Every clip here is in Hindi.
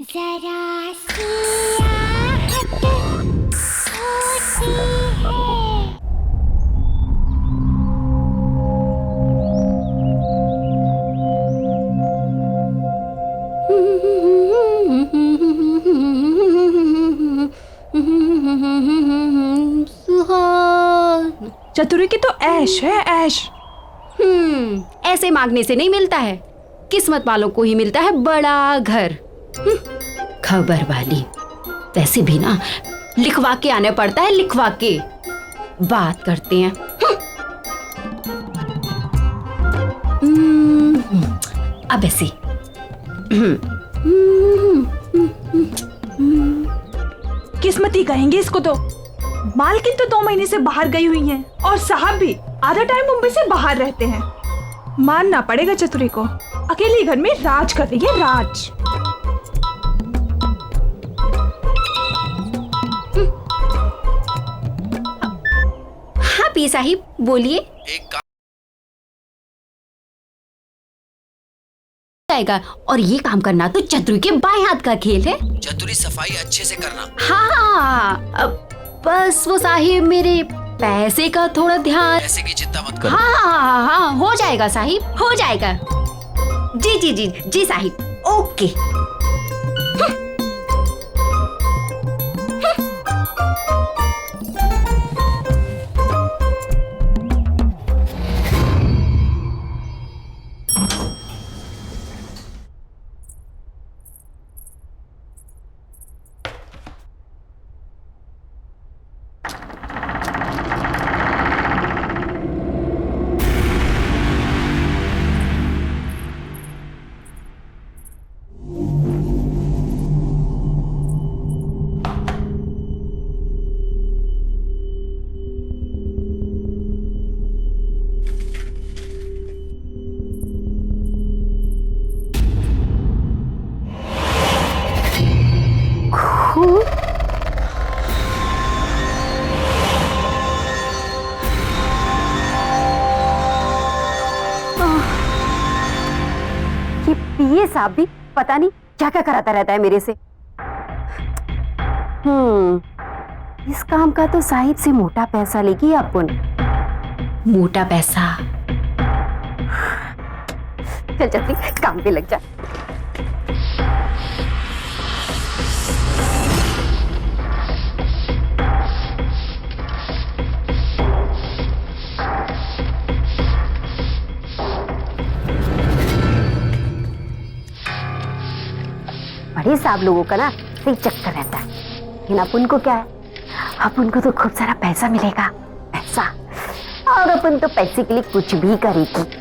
जरा सी आहट होती है। सुहान। चतुरी की तो ऐश है, ऐश। ऐसे मांगने से नहीं मिलता है, किस्मत वालों को ही मिलता है बड़ा घर। खबर वाली। वैसे भी ना लिखवा के आने पड़ता है, लिखवा के। बात करते हैं। अब ऐसे किस्मती कहेंगे इसको तो। मालकिन तो 2 महीने से बाहर गई हुई हैं और साहब भी आधा टाइम मुंबई से बाहर रहते हैं। मानना पड़ेगा चतुरी को, अकेले घर में राज कर रही है, राज। हाँ पी साहिब बोलिए। एक काम आएगा, और ये काम करना तो चतुरी के बाएं हाथ का खेल है। चतुरी सफाई अच्छे से करना। हाँ बस वो साहिब मेरे पैसे का थोड़ा ध्यान। पैसे की चिंता मत करो। हाँ हो जाएगा साहिब, हो जाएगा। जी जी जी जी साहिब, ओके। ये साहब भी पता नहीं क्या क्या कराता रहता है मेरे से। इस काम का तो साहिब से मोटा पैसा लेगी अपन। मोटा पैसा। चल चल काम पे लग जा। बड़े साहब लोगों का ना सही चक्कर रहता है, लेकिन अपन को क्या है, अपन को तो खूब सारा पैसा मिलेगा, पैसा। और अपन तो पैसे के लिए कुछ भी करेगी।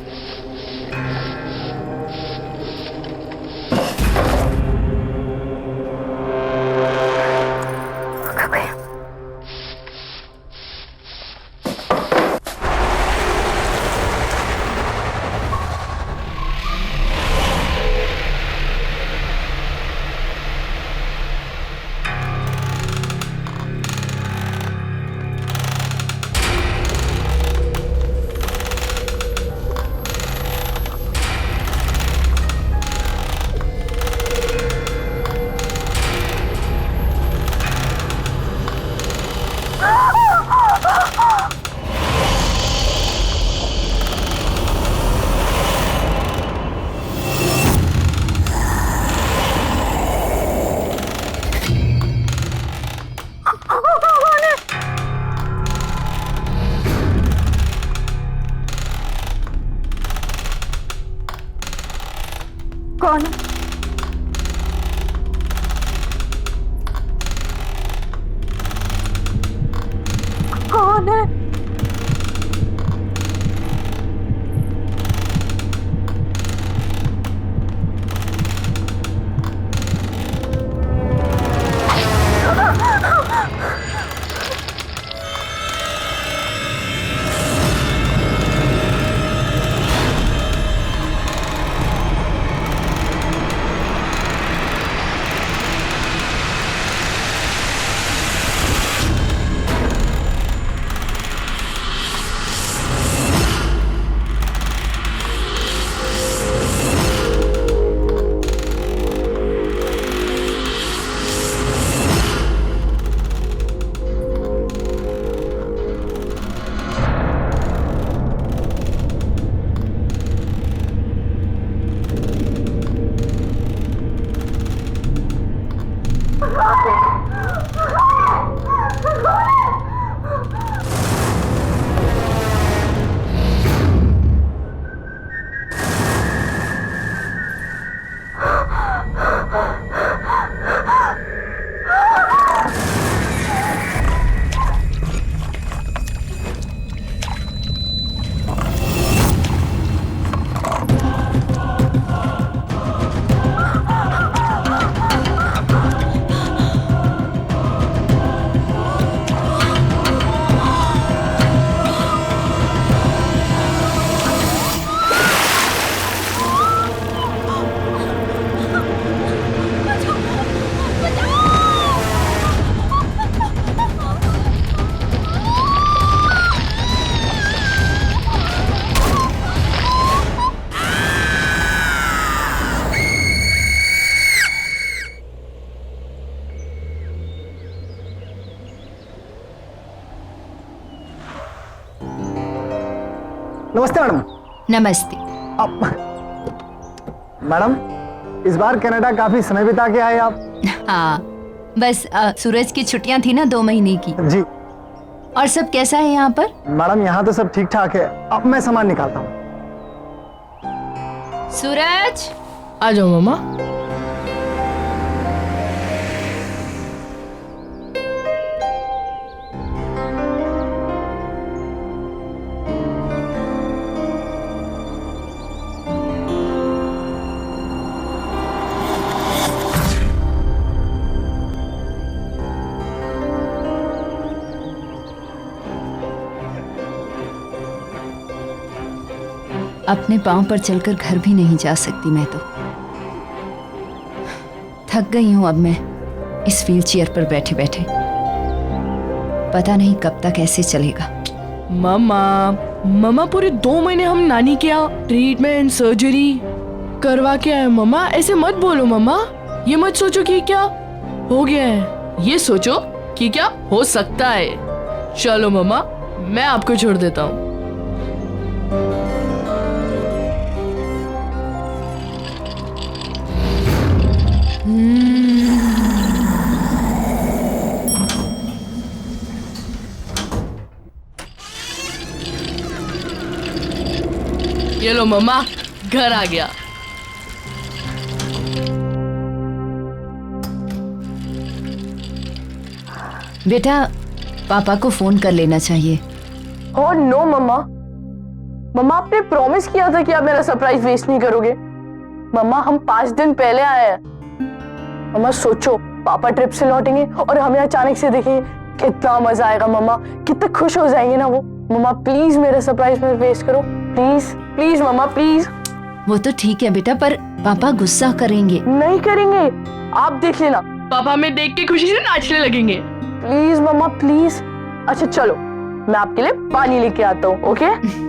नमस्ते मैडम। नमस्ते। मैडम, इस बार कनाडा काफी समय बिता के आए आप। हाँ, बस सूरज की छुट्टियां थी ना 2 महीने की। जी। और सब कैसा है यहाँ पर? मैडम, यहाँ तो सब ठीक ठाक है। अब मैं सामान निकालता हूँ। सूरज, आ जाओ मामा। अपने पांव पर चलकर घर भी नहीं जा सकती मैं तो। थक गई हूं अब मैं इस व्हील चेयर पर बैठे बैठे। पता नहीं कब तक ऐसे चलेगा। मामा पूरे 2 महीने हम नानी के यहाँ ट्रीटमेंट सर्जरी करवा के आए। मामा ऐसे मत बोलो मामा। ये मत सोचो कि क्या हो गया है, ये सोचो कि क्या हो सकता है। चलो मामा, मैं आपको छोड़ देता हूँ। ये लो मम्मा, घर आ गया। बेटा, पापा को फोन कर लेना चाहिए। ओह नो मम्मा, मम्मा आपने प्रॉमिस किया था कि आप मेरा सरप्राइज वेस्ट नहीं करोगे। मम्मा हम 5 दिन पहले आए हैं। मम्मा सोचो, पापा ट्रिप से लौटेंगे और हमें अचानक से देखेंगे, कितना मजा आएगा मम्मा, कितने खुश हो जाएंगे ना वो। मम्मा प्लीज मेरा सरप्राइज मत वेस्ट करो, प्लीज प्लीज मम्मा प्लीज। वो तो ठीक है बेटा, पर पापा गुस्सा करेंगे। नहीं करेंगे, आप देख लेना। पापा हमें देख के खुशी से नाचने लगेंगे। Please mamma please. अच्छा चलो, मैं आपके लिए पानी लेके आता हूँ। ओके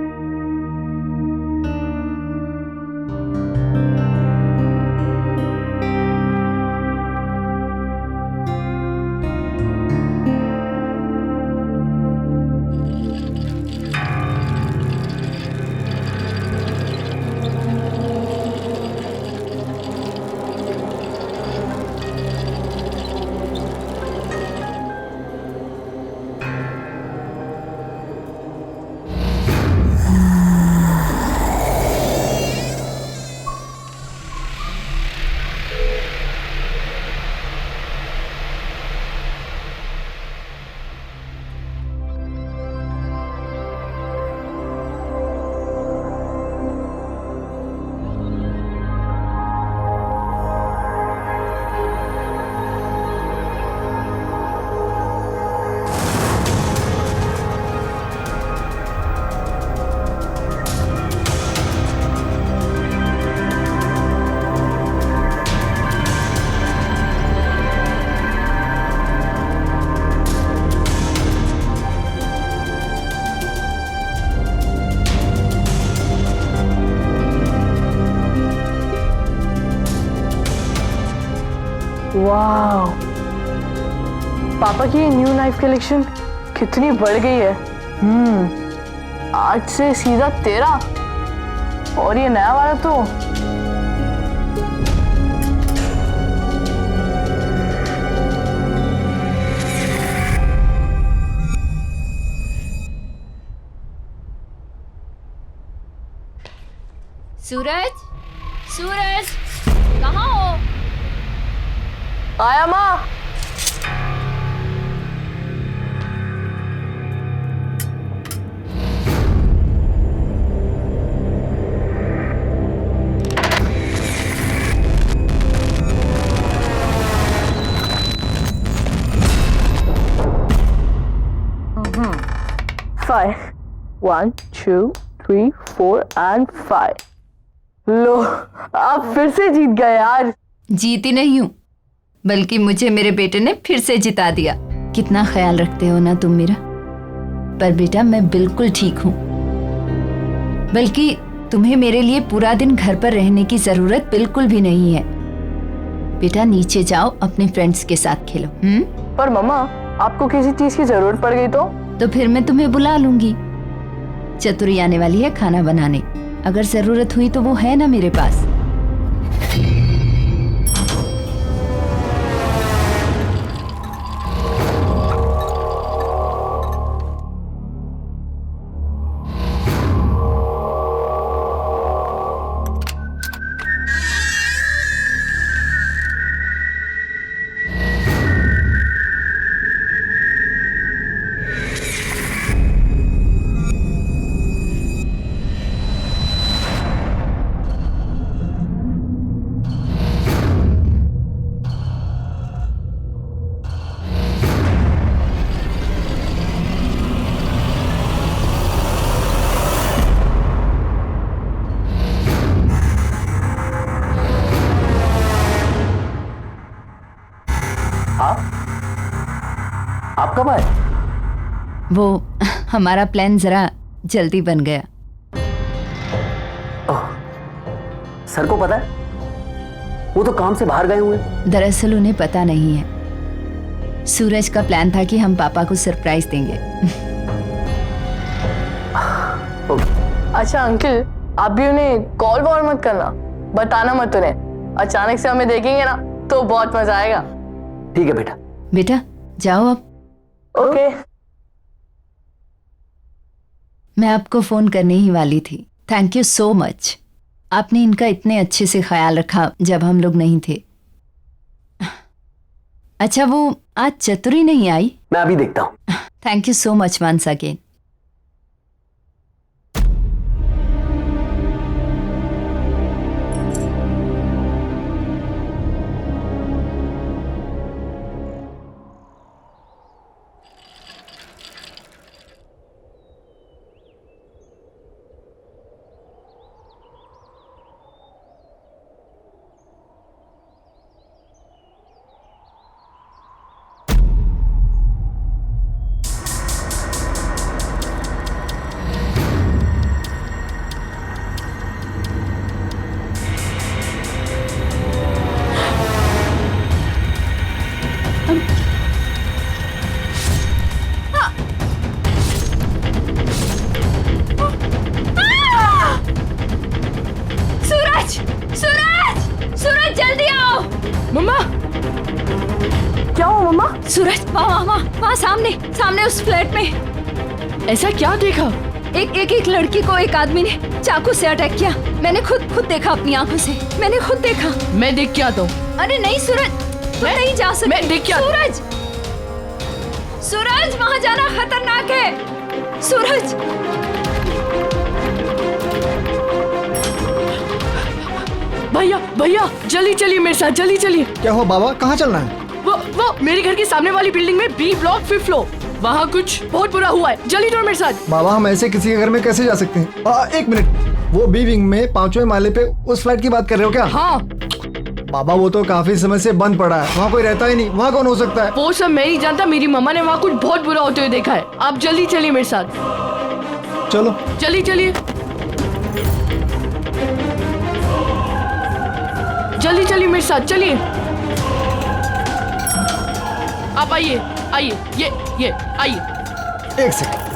वाह, पापा की न्यू नाइफ कलेक्शन कितनी बढ़ गई है। 8 से सीधा 13 और ये नया वाला तो सूरज, सूरज कहाँ हो? आया माँ। Five. 1, 2, 3, 4 and 5. लो, आप फिर से जीत गए यार। जीती नहीं हूँ, बल्कि मुझे मेरे बेटे ने फिर से जिता दिया। कितना ख्याल रखते हो ना तुम मेरा। पर बेटा मैं बिल्कुल ठीक हूँ, बल्कि तुम्हें मेरे लिए पूरा दिन घर पर रहने की जरूरत बिल्कुल भी नहीं है। बेटा नीचे जाओ, अपने फ्रेंड्स के साथ खेलो। पर मम्मा, आपको किसी चीज की जरूरत पड़ गई तो फिर मैं तुम्हें बुला लूंगी। चतुरी आने वाली है खाना बनाने। अगर जरूरत हुई तो वो है ना मेरे पास। आप कब आए? वो हमारा प्लान जरा जल्दी बन गया। सर को पता है? वो तो काम से बाहर गए हुए हैं। दरअसल उन्हें पता नहीं है। सूरज का प्लान था कि हम पापा को सरप्राइज देंगे। अच्छा अंकल, आप भी उन्हें कॉल वॉल मत करना, बताना मत उन्हें। अचानक से हमें देखेंगे ना तो बहुत मजा आएगा। ठीक है बेटा। बेटा जाओ अब। ओके। मैं आपको फोन करने ही वाली थी। Thank you so much. आपने इनका इतने अच्छे से ख्याल रखा जब हम लोग नहीं थे। अच्छा वो आज चतुरी नहीं आई? मैं अभी देखता हूँ। Thank you so much once again. मम्मा क्या हुआ मम्मा? सूरज वहाँ सामने उस फ्लैट में ऐसा क्या देखा? एक लड़की को एक आदमी ने चाकू से अटैक किया। मैंने खुद देखा अपनी आंखों से। मैंने खुद देखा। मैं देख के आता हूँ। अरे नहीं सूरज, तुम नहीं जा सकते। मैं देख के आता। सूरज वहाँ जाना खतरनाक है। सूरज भैया जल्दी चलिए मेरे साथ, जल्दी चलिए। क्या हो बाबा, कहाँ चलना है? वो मेरे घर के सामने वाली बिल्डिंग में बी ब्लॉक 5th फ्लोर, वहाँ कुछ बहुत बुरा हुआ है। जल्दी चलो मेरे साथ। बाबा हम ऐसे किसी के घर में कैसे जा सकते हैं? एक मिनट, वो बी विंग में 5वें माले पे उस फ्लैट की बात कर रहे हो क्या? हाँ बाबा वो तो काफी समय से बंद पड़ा है, वहाँ कोई रहता ही नहीं। वहाँ कौन हो सकता है? वो सब मैं नहीं जानता, मेरी मम्मा ने वहाँ कुछ बहुत बुरा होते हुए देखा है। आप जल्दी चलिए मेरे साथ। चलो जल्दी चलिए, जल्दी चलिए मेरे साथ, चलिए। आप आइए, ये आइए। एक सेकंड।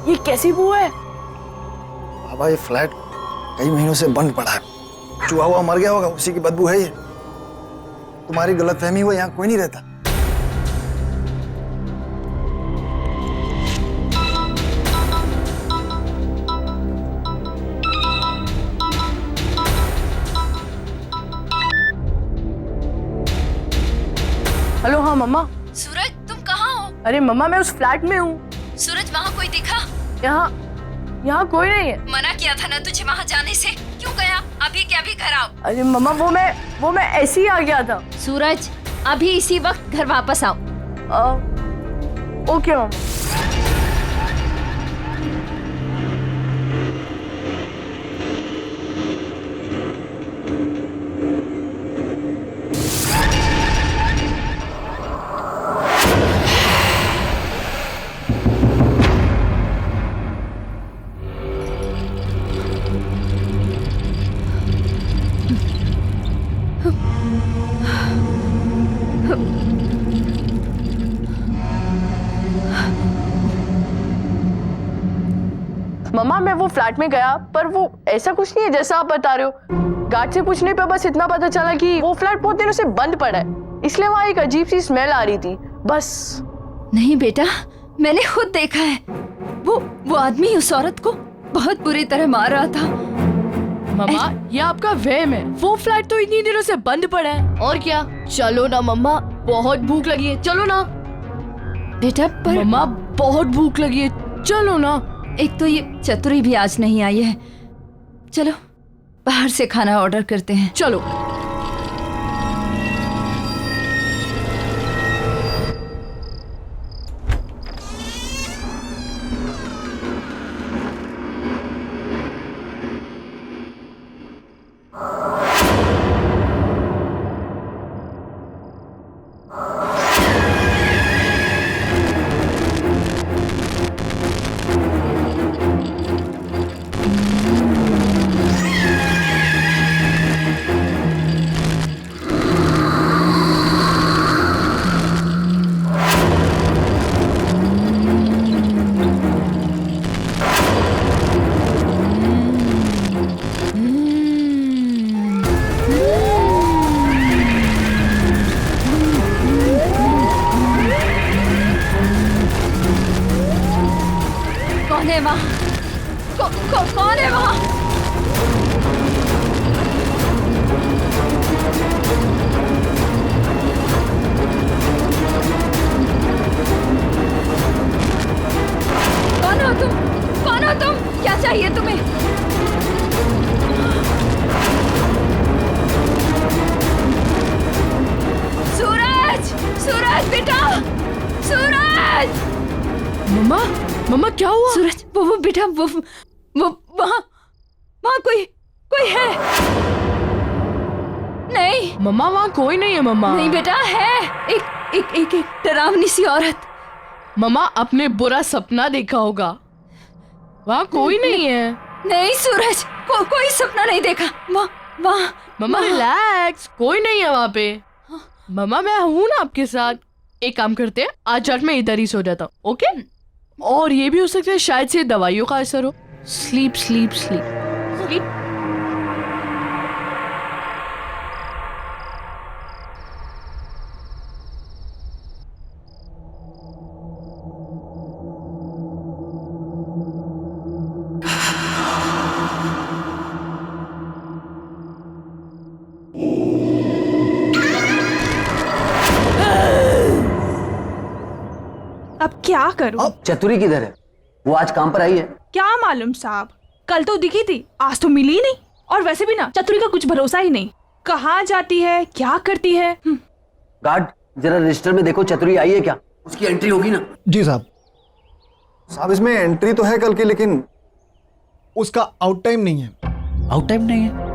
ये कैसी बू है? बाबा ये फ्लैट कई महीनों से बंद पड़ा है। चूहा हुआ मर गया होगा, उसी की बदबू है ये। तुम्हारी गलतफहमी हुई, यहाँ कोई नहीं रहता। हेलो, हाँ मम्मा। सूरज तुम कहाँ हो? अरे मम्मा मैं उस फ्लैट में हूँ। सूरज वहाँ कोई दिखा? यहाँ कोई नहीं है। मना किया था ना तुझे वहाँ जाने से, क्यों गया? अभी के अभी घर आओ। अरे मम्मा वो मैं ऐसे ही आ गया था। सूरज, अभी इसी वक्त घर वापस आओ। ओके मम्मा। मम्मा मैं वो फ्लैट में गया, पर वो ऐसा कुछ नहीं है जैसा आप बता रहे हो। गार्ड से पूछने पे बस इतना पता चला कि वो फ्लैट बहुत दिनों से बंद पड़ा है, इसलिए वहाँ एक अजीब सी स्मेल आ रही थी, बस। नहीं बेटा, मैंने खुद देखा है। वो आदमी उस औरत को बहुत बुरी तरह मार रहा था। मम्मा ये आपका वहम है, वो फ्लैट तो इतनी दिनों से बंद पड़ा है। और क्या, चलो ना मम्मा, बहुत भूख लगी है, चलो ना। बेटा पर मम्मा बहुत भूख लगी है, चलो ना। एक तो ये चतुरी भी आज नहीं आई है, चलो बाहर से खाना ऑर्डर करते हैं। चलो। कौन है वहाँ? कौन है वहाँ? कौन हो तुम? कौन हो तुम? क्या चाहिए तुम्हें? सूरज! सूरज बेटा! सूरज! मम्मा क्या हुआ? सूरज, वो बेटा, वो वहाँ कोई है? नहीं मम्मा वहाँ कोई नहीं है मम्मा। नहीं बेटा, है एक डरावनी सी औरत। मम्मा आपने बुरा सपना देखा होगा, वहाँ कोई नहीं है। नहीं सूरज, कोई सपना नहीं देखा। वहाँ मम्मा रिलैक्स, कोई नहीं है वहाँ पे। मम्मा मैं हूँ ना आपके साथ। एक काम करते हैं, आज रात में इधर ही सो जाता हूँ, ओके? और ये भी हो सकता है शायद से दवाइयों का असर हो। Sleep sleep sleep sleep. अब क्या करूं? अब चतुरी किधर है? वो आज काम पर आई है? क्या मालूम साहब, कल तो दिखी थी, आज तो मिली ही नहीं। और वैसे भी ना चतुरी का कुछ भरोसा ही नहीं, कहाँ जाती है, क्या करती है। गार्ड जरा रजिस्टर में देखो, चतुरी आई है क्या? उसकी एंट्री होगी ना? जी साहब। साहब इसमें एंट्री तो है कल की, लेकिन उसका आउट टाइम नहीं है। आउट टाइम नहीं है?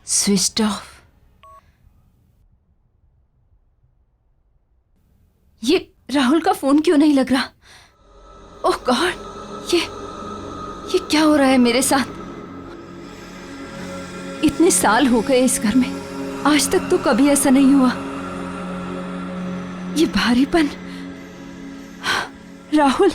Switched off. ये राहुल का फोन क्यों नहीं लग रहा? ओह गॉड, ये क्या हो रहा है मेरे साथ? इतने साल हो गए इस घर में, आज तक तो कभी ऐसा नहीं हुआ। ये भारीपन, राहुल।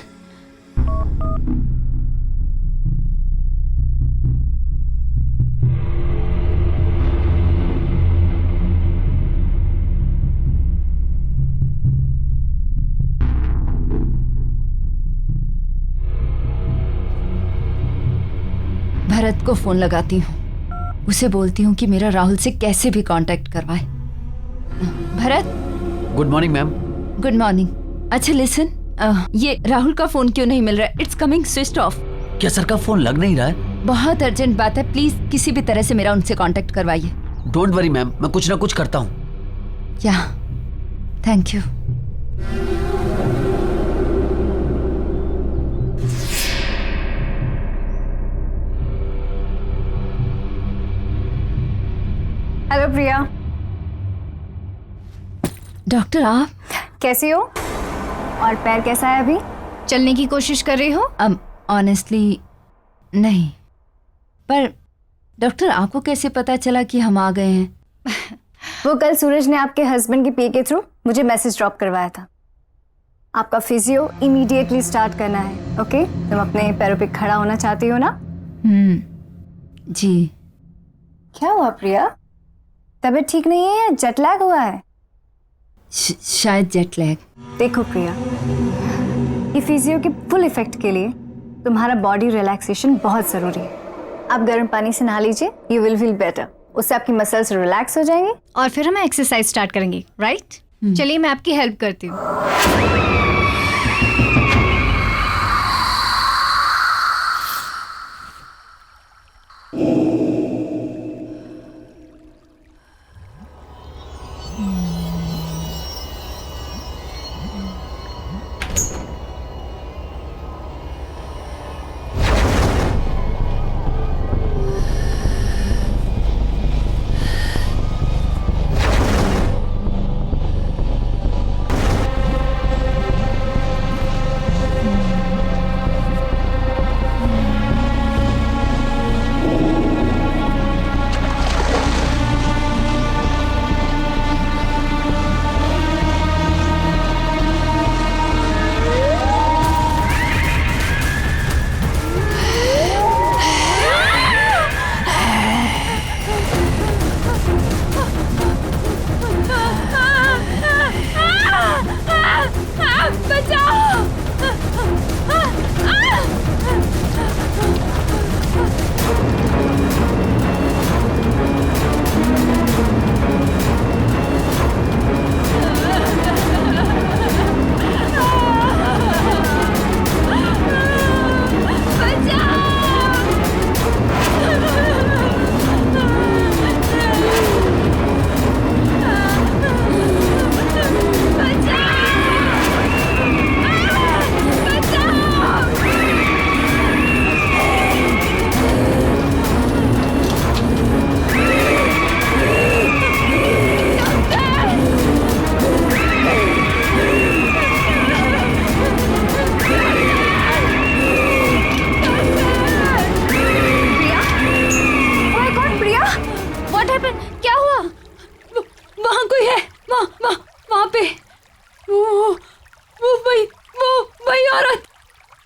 भरत को फोन लगाती हूँ, उसे बोलती हूँ कि मेरा राहुल से कैसे भी कांटेक्ट करवाए। Bharat. Good morning ma'am. Good morning. अच्छा लिसन, ये राहुल का फोन क्यों नहीं मिल रहा है? It's coming switched off. क्या सर का फोन लग नहीं रहा है? बहुत अर्जेंट बात है, प्लीज किसी भी तरह से मेरा उनसे कांटेक्ट करवाइए। डोंट वरी मैम, मैं कुछ ना कुछ करता हूँ। या thank you. Hello Priya, doctor आप कैसी हो? और पैर कैसा है अभी? चलने की कोशिश कर रही हो? ऑनेस्टली नहीं, पर डॉक्टर आपको कैसे पता चला कि हम आ गए हैं? वो कल सूरज ने आपके हस्बैंड के पीए के थ्रू मुझे मैसेज ड्रॉप करवाया था। आपका फिजियो इमीडिएटली स्टार्ट करना है। ओके? तुम अपने पैरों पे खड़ा होना चाहती हो ना? जी। क्या हुआ प्रिया? तबीयत ठीक नहीं है या जेट लैग हुआ है? शायद जेट लैग। देखो प्रिया, ये फिजियो के फुल इफेक्ट के लिए तुम्हारा बॉडी रिलैक्सेशन बहुत जरूरी है। आप गर्म पानी से नहा लीजिए, यू विल फील बेटर। उससे आपकी मसल्स रिलैक्स हो जाएंगी और फिर हम एक्सरसाइज स्टार्ट करेंगे, राइट? चलिए मैं आपकी हेल्प करती हूँ।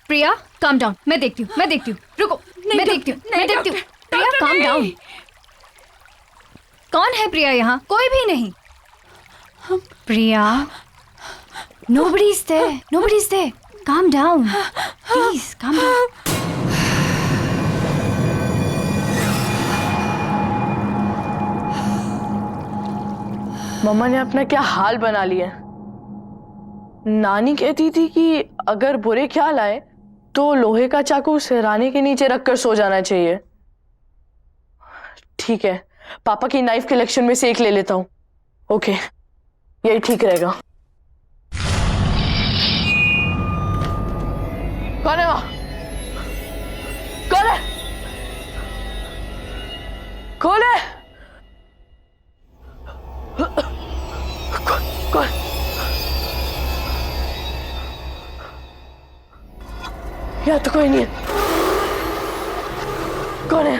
प्रिया काम डाउन, मैं देखती हूँ, रुको, मैं देखती हूँ। प्रिया काम डाउन। कौन है प्रिया यहाँ? कोई भी नहीं। प्रिया, nobody is there. Calm down, please, calm down. मम्मा ने अपना क्या हाल बना लिया। नानी कहती थी कि अगर बुरे ख्याल आए तो लोहे का चाकू सिरहाने के नीचे रखकर सो जाना चाहिए। ठीक है, पापा की नाइफ कलेक्शन में से एक ले लेता हूँ। ओके, यही ठीक रहेगा। कौन है वहां? कौन है? कौन है? कौन? यहाँ तो कोई नहीं है। कौन है?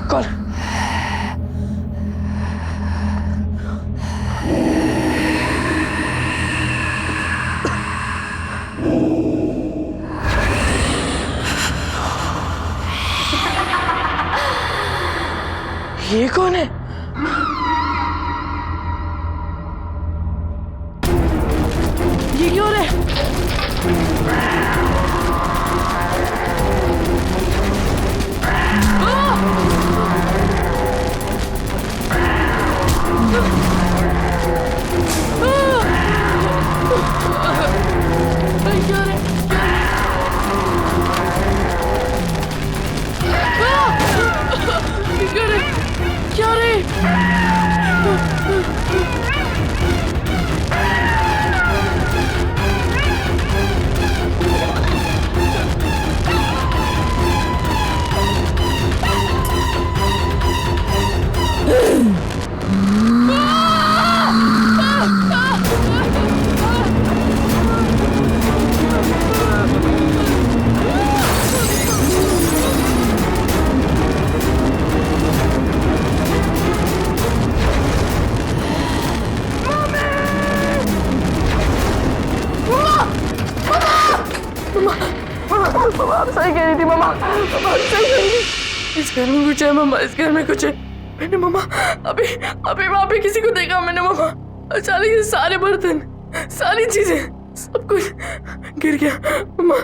कौन? ये कौन है? ये क्यों हो रहा है? क्या रे? क्या रे? क्या रे? मम्मा आप सही कह रही थी मम्मा, मम्मा आप सही कह रही थी। इस घर में कुछ है मम्मा, इस घर में कुछ है। मैंने मम्मा अभी अभी वहाँ पे किसी को देखा मैंने मम्मा। अचानक से सारे बर्तन, सारी चीजें, सब कुछ गिर गया मम्मा।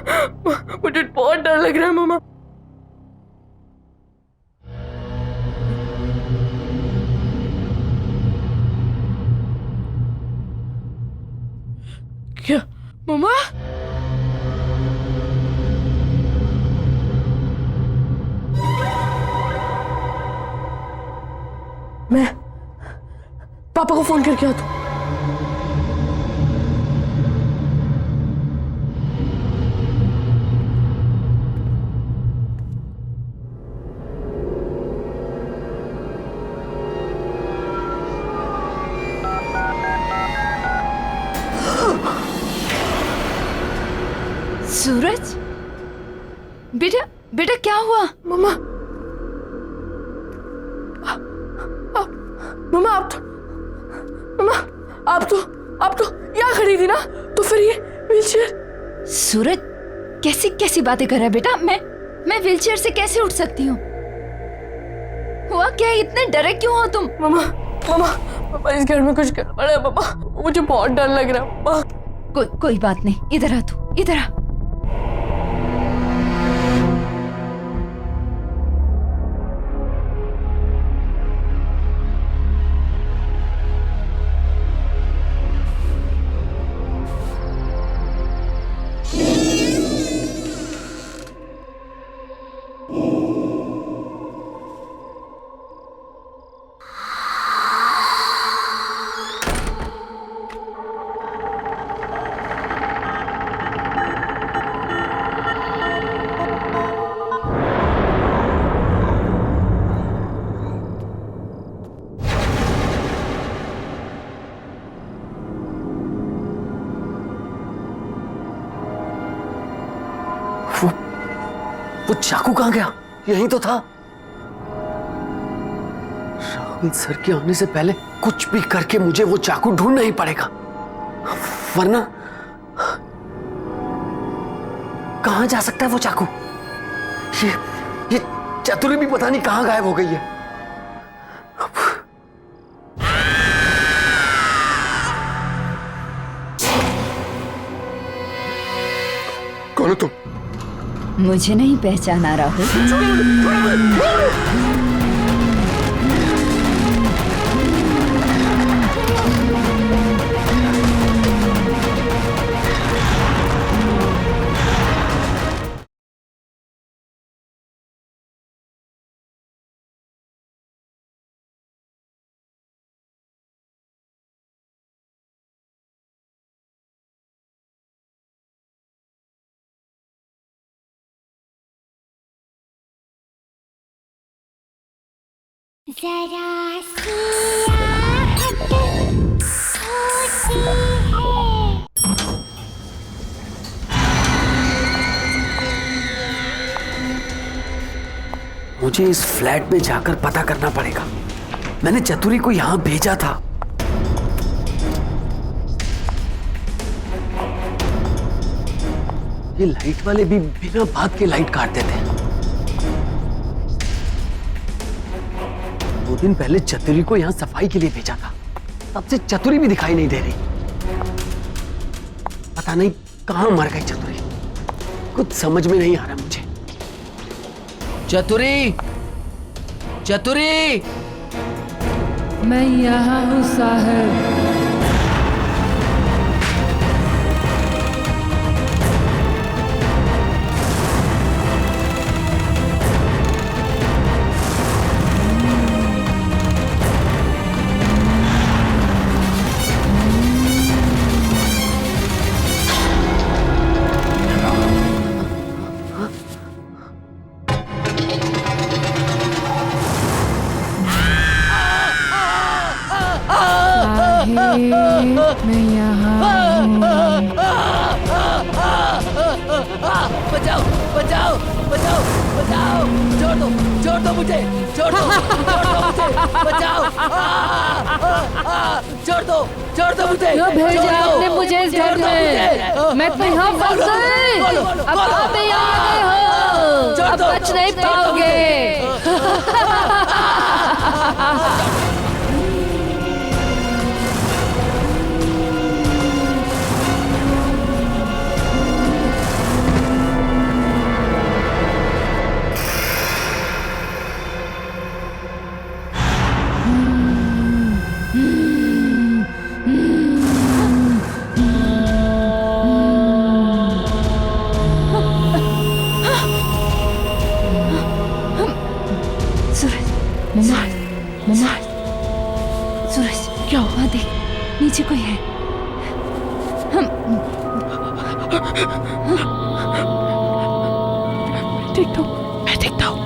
मुझे बहुत डर लग रहा है मम्मा। क्या मम्मा? मैं पापा को फोन करके आता हूँ। सूरज, बेटा बेटा क्या हुआ? मम्मा मम्मा आप तो यहाँ खड़ी थी ना, तो फिर ये व्हीलचेयर। सूरज कैसी कैसी बातें कर रहा है बेटा? मैं व्हीलचेयर से कैसे उठ सकती हूँ? हुआ क्या? इतने डरे क्यों हो तुम? मम्मा इस घर में कुछ गड़बड़ है मम्मा, मुझे बहुत डर लग रहा है मम्मा। कोई बात नहीं, इधर आ तू, इधर आ। वो चाकू कहाँ गया? यहीं तो था। राहुल सर के आने से पहले कुछ भी करके मुझे वो चाकू ढूंढना ही पड़ेगा, वरना कहाँ जा सकता है वो चाकू? ये चतुरी भी पता नहीं कहाँ गायब हो गई है। कौन हो तुम? मुझे नहीं पहचाना राहुल? जरा सी आहट होती है। मुझे इस फ्लैट में जाकर पता करना पड़ेगा। मैंने चतुरी को यहां भेजा था। ये लाइट वाले भी बिना बात के लाइट काट देते हैं। 2 दिन पहले चतुरी को यहां सफाई के लिए भेजा था, तब से चतुरी भी दिखाई नहीं दे रही। पता नहीं कहाँ मर गई चतुरी, कुछ समझ में नहीं आ रहा मुझे। चतुरी, चतुरी, मैं यहाँ हूँ साहब। मैं यहाँ बचाओ, बचाओ, बचाओ, बचाओ, छोड़ दो मुझे, छोड़ दो मुझे, बचाओ, छोड़ दो मुझे, क्यों भेजा आपने मुझे इस घर में? मैं तो यहाँ फंस गई। अब आप यहाँ आ गए हो, अब बच नहीं पाओगे। सूरज, क्या हुआ? देख, नीचे कोई है। मैं देखता हूँ।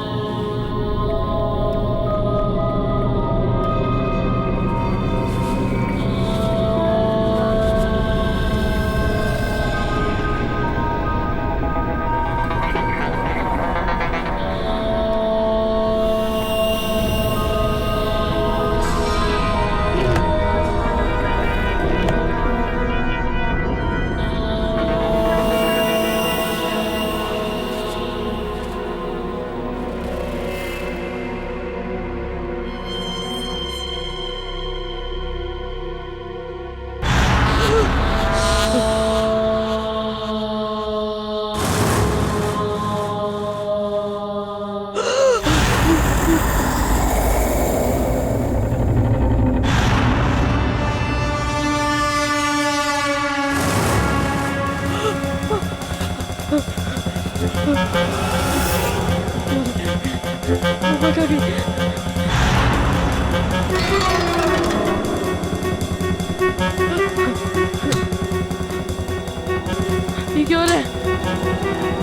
ये क्या हो रहा है?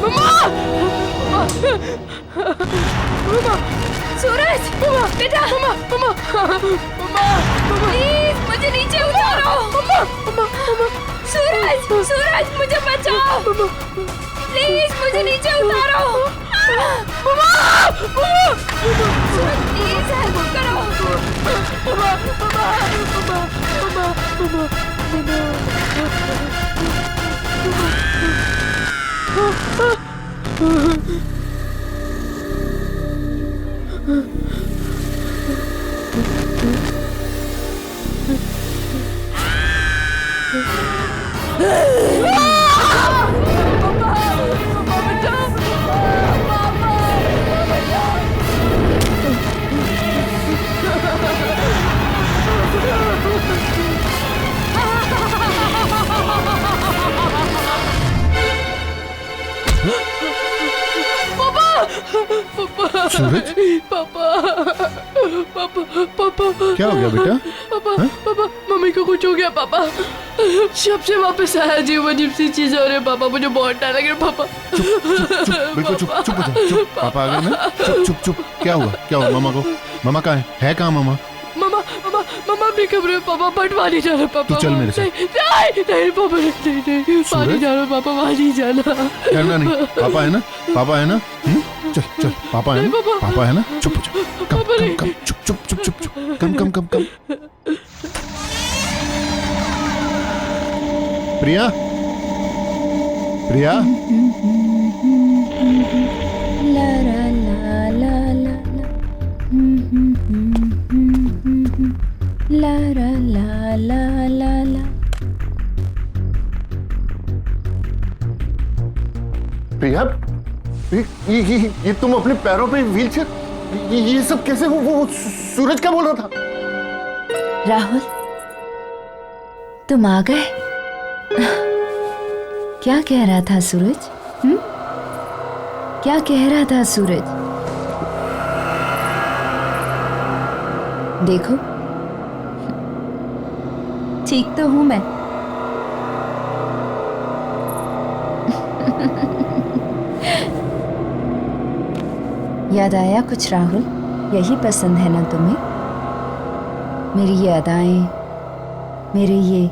मम्मा! मम्मा! सूरज! बेटा! मम्मा! प्लीज मुझे नीचे उतारो! सूरज! मुझे बचाओ! प्लीज मुझे नीचे उतारो! सूरज प्लीज हेल्प करो! सूरज, पापा क्या हो गया बेटा? पापा मम्मी को कुछ हो गया पापा। जब से वापस आया जीव अजीब सी चीजें हो रही है पापा, मुझे बहुत डर लग रहा है पापा। बिल्कुल चुप हो जाओ। पापा आ गए ना? चुप। क्या हुआ मामा को? मामा कहाँ है कहाँ मामा? मम्मा अपने कमरे में पापा, बंटवा नहीं जाना पापा। तू चल मेरे साथ। नहीं पापा, नहीं पानी जाना पापा, वहाँ नहीं जाना। डरना नहीं, पापा है ना? चल पापा है ना? चुप हो जाओ। कम चुप। कम। प्रिया ला ला ला ला ला ला ला ला ला ला ला। प्रिया, ये तुम अपने पैरों पे व्हीलचेयर, ये सब कैसे? वो सूरज क्या बोल रहा था? राहुल, तुम आ गए? क्या कह रहा था सूरज? क्या कह रहा था सूरज? देखो, ठीक तो हूं मैं। याद आया कुछ राहुल? यही पसंद है ना तुम्हें? मेरी ये अदाएं, मेरे ये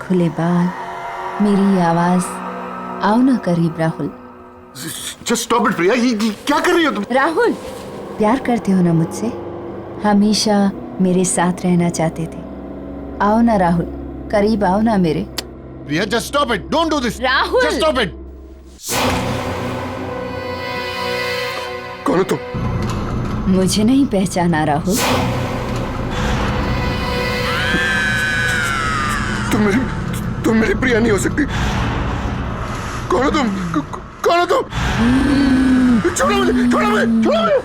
खुले बाल, मेरी ये आवाज। आओ ना करीब राहुल। Just stop it, प्रिया, ये क्या कर रही हो तुम? राहुल, प्यार करते हो ना मुझसे? हमेशा मेरे साथ रहना चाहते थे। आओ ना राहुल, करीब आओ ना मेरे। प्रिया, just stop it, don't do this. Rahul! Just stop it. कौन हो तुम? मुझे नहीं पहचाना राहुल? तुम मेरी प्रिया नहीं हो सकती। कौन हो तुम? कौन हो तुम? छोड़ो मुझे, छोड़ो मुझे, छोड़ो मुझे।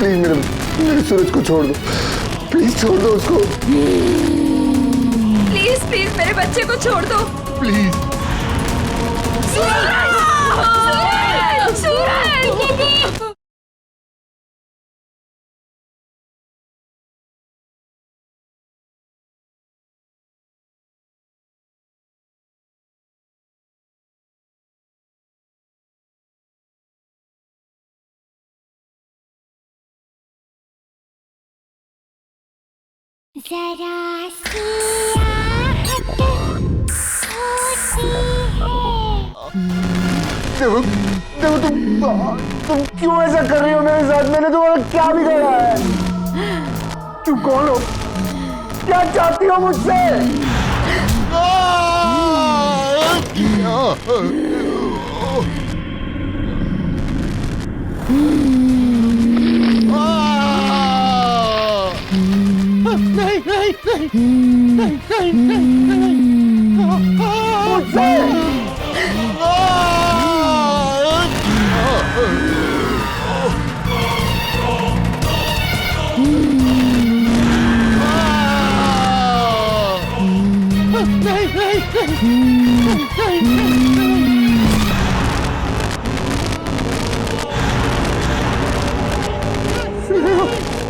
प्लीज मेरे सूरज को छोड़ दो, प्लीज छोड़ दो उसको। प्लीज प्लीज मेरे बच्चे को छोड़ दो। प्लीज। सूरज! सूरज! सूरज! जरा सी आहट होती है। देखो तुम क्यों ऐसा कर रही हो मेरे साथ? मैंने तुम्हारा क्या बिगाड़ा है? तुम कौन हो? क्या चाहती हो मुझसे?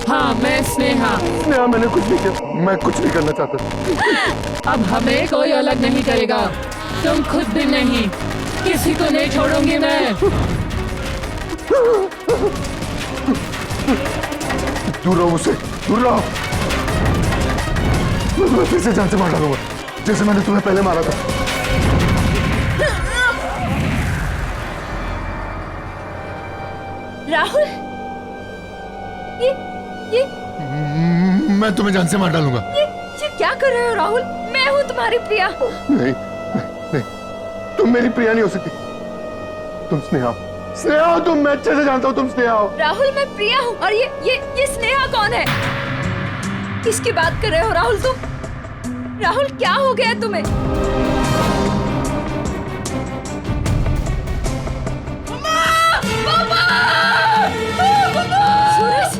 हाँ, मैं स्नेहा। स्नेहा, मैंने कुछ नहीं किया, मैं कुछ नहीं करना चाहता। अब हमें कोई अलग नहीं करेगा, तुम खुद भी नहीं, किसी को नहीं छोड़ूंगी मैं। दूर रहो मुझसे, दूर रहो। मैं फिर से जान से मार डालूंगा, जैसे मैंने तुम्हें पहले मारा था। राहुल, ये मैं तुम्हें जान से मार डालूंगा। ये क्या कर रहे हो राहुल? मैं हूँ तुम्हारी प्रिया। नहीं, तुम मेरी प्रिया नहीं हो सकती। तुम स्नेहा हो। स्नेहा हो तुम, मैं अच्छे से जानता हूँ तुम स्नेहा हो। राहुल, मैं प्रिया हूँ। और ये स्नेहा कौन है? किसकी बात कर रहे हो राहुल तुम? राहुल, क्या हो गया तुम्हें? सूरज!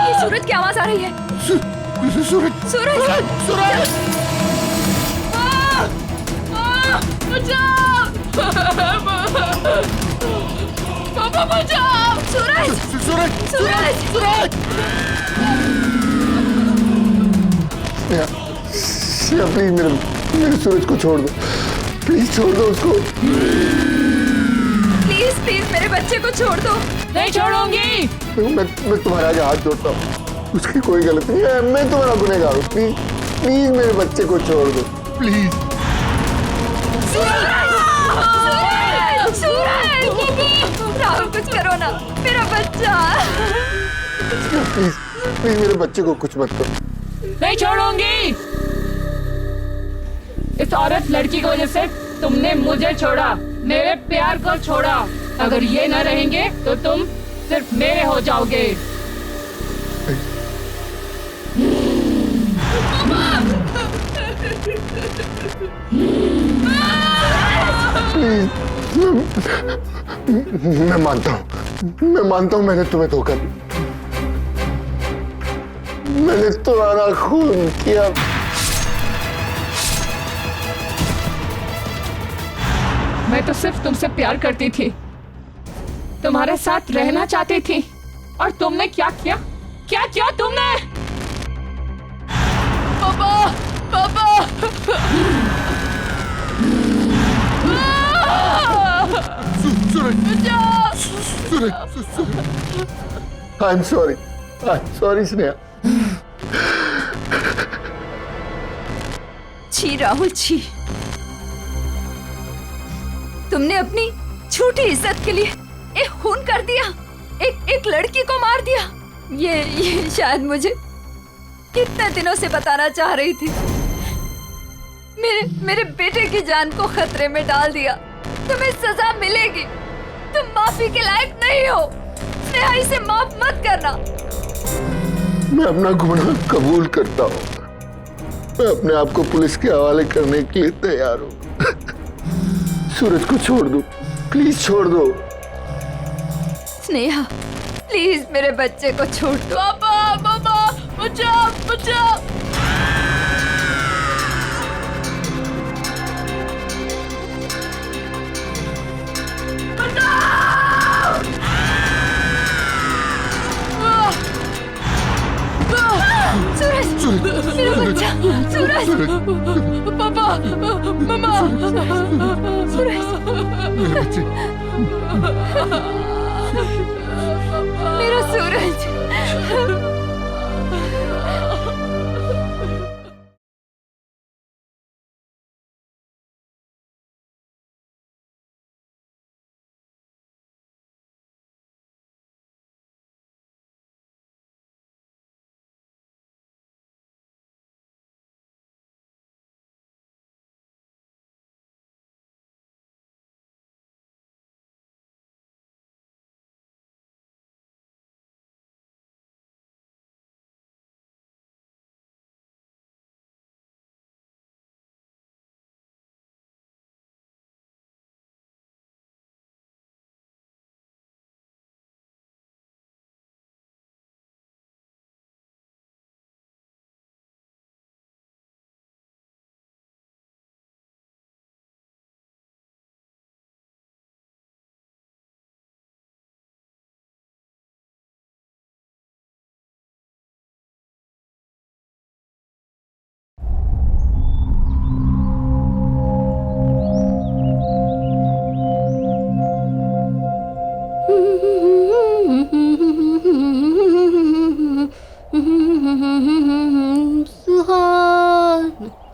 ये सूरज की आवाज आ रही है। सूरज! सूरज! सूरज! बचाओ! पापा बचाओ! सूरज! सूरज! सूरज! सूरज! स्नेहा, प्लीज मेरे सूरज को छोड़ दो, प्लीज छोड़ दो उसको। प्लीज प्लीज मेरे बच्चे को छोड़ दो। नहीं छोड़ूंगी। मैं तुम्हारे आगे हाथ जोड़ता हूँ, उसकी कोई गलती नहीं है, मैं तुम्हारा गुनहगार हूँ। प्लीज प्लीज मेरे बच्चे को छोड़ दो प्लीज। राहुल कुछ करो ना, मेरा बच्चा। प्लीज प्लीज मेरे बच्चे को कुछ मत करो। नहीं छोड़ूंगी। इस औरत लड़की की वजह से तुमने मुझे छोड़ा, मेरे प्यार को छोड़ा। अगर ये न रहेंगे तो तुम सिर्फ मेरे हो जाओगे। मैं मानता हूँ मैंने तुम्हें धोखा दिया, मैंने तुम्हारा खून किया। मैं तो सिर्फ तुमसे प्यार करती थी, तुम्हारे साथ रहना चाहती थी, और तुमने क्या किया? क्या किया तुमने? पापा, पापा। I am sorry Sneha. छी राहुल छी, तुमने अपनी झूठी इज्जत के लिए एक खून कर दिया, एक लड़की को मार दिया। ये शायद मुझे कितने दिनों से बताना चाह रही थी। मेरे बेटे की जान को खतरे में डाल दिया। तुम्हें सजा मिलेगी, तुम माफी के लायक नहीं हो। स्नेहा, इसे माफ मत करना। मैं अपना गुनाह कबूल करता हूँ, मैं अपने आप को पुलिस के हवाले करने के लिए तैयार हूँ। सूरज को छोड़ दो, प्लीज छोड़ दो। स्नेहा, प्लीज मेरे बच्चे को छोड़ दो। पापा, पापा, बचाओ, बचाओ। सूरज, मेरा बच्चा, सूरज, पापा, मम्मा, सूरज, मेरे बच्चे, मेरा सूरज।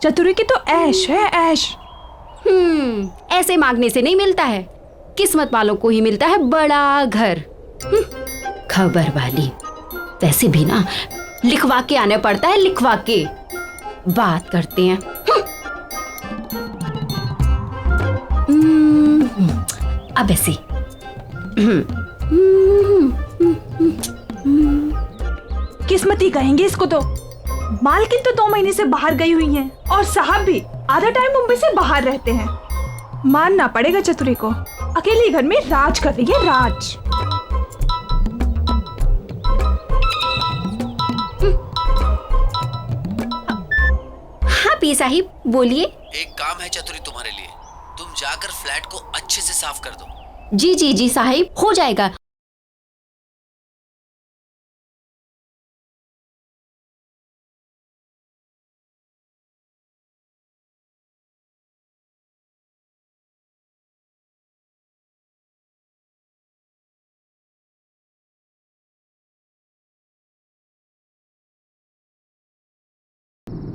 चतुरी की तो ऐश है, ऐश। ऐसे मांगने से नहीं मिलता है, किस्मत वालों को ही मिलता है बड़ा घर। खबर वाली, वैसे भी ना लिखवा के आने पड़ता है, लिखवा के। बात करते हैं। अब ऐसे किस्मती कहेंगे इसको तो। मालकिन तो 2 महीने से बाहर गई हुई हैं, और साहब भी आधा टाइम मुंबई से बाहर रहते हैं। मानना पड़ेगा चतुरी को, अकेले घर में राज कर रही है, राज। हाँ पी साहिब, बोलिए। एक काम है चतुरी तुम्हारे लिए, तुम जाकर फ्लैट को अच्छे से साफ कर दो। जी जी जी साहिब, हो जाएगा।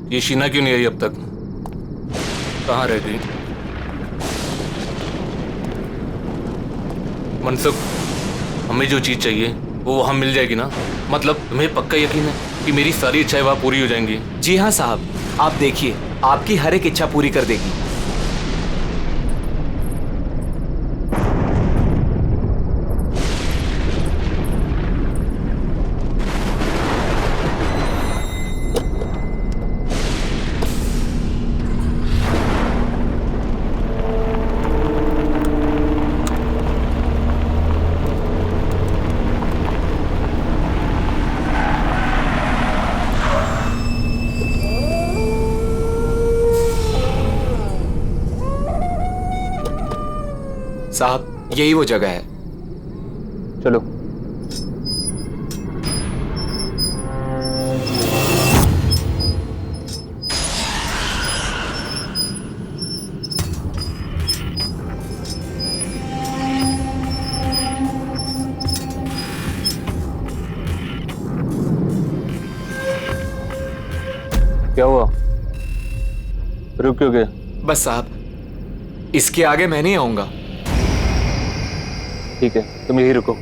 ये शीना क्यों नहीं आई अब तक? कहाँ रह गई? मनसुख, हमें जो चीज चाहिए वो वहाँ मिल जाएगी ना? मतलब तुम्हें पक्का यकीन है कि मेरी सारी इच्छाएं वहाँ पूरी हो जाएंगी? जी हाँ साहब, आप देखिए, आपकी हर एक इच्छा पूरी कर देगी। साहब, यही वो जगह है। चलो। क्या हुआ? रुक क्यों गए? बस साहब, इसके आगे मैं नहीं आऊंगा। ठीक है, तुम यही रुको।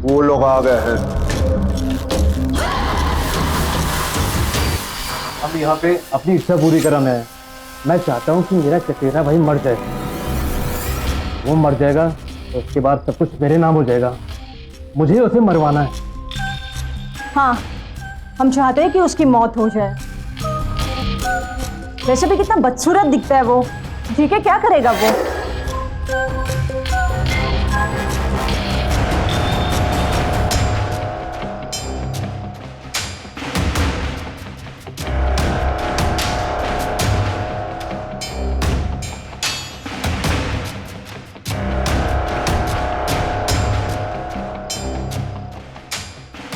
वो लोग आ गए हैं। अब यहाँ पे अपनी इच्छा पूरी कराना है। मैं चाहता हूँ कि मेरा चचेरा भाई मर जाए। वो मर जाएगा तो उसके बाद सब कुछ मेरे नाम हो जाएगा। मुझे उसे मरवाना है। हाँ, हम चाहते हैं कि उसकी मौत हो जाए। वैसे भी कितना बदसूरत दिखता है वो। जी के क्या करेगा वो?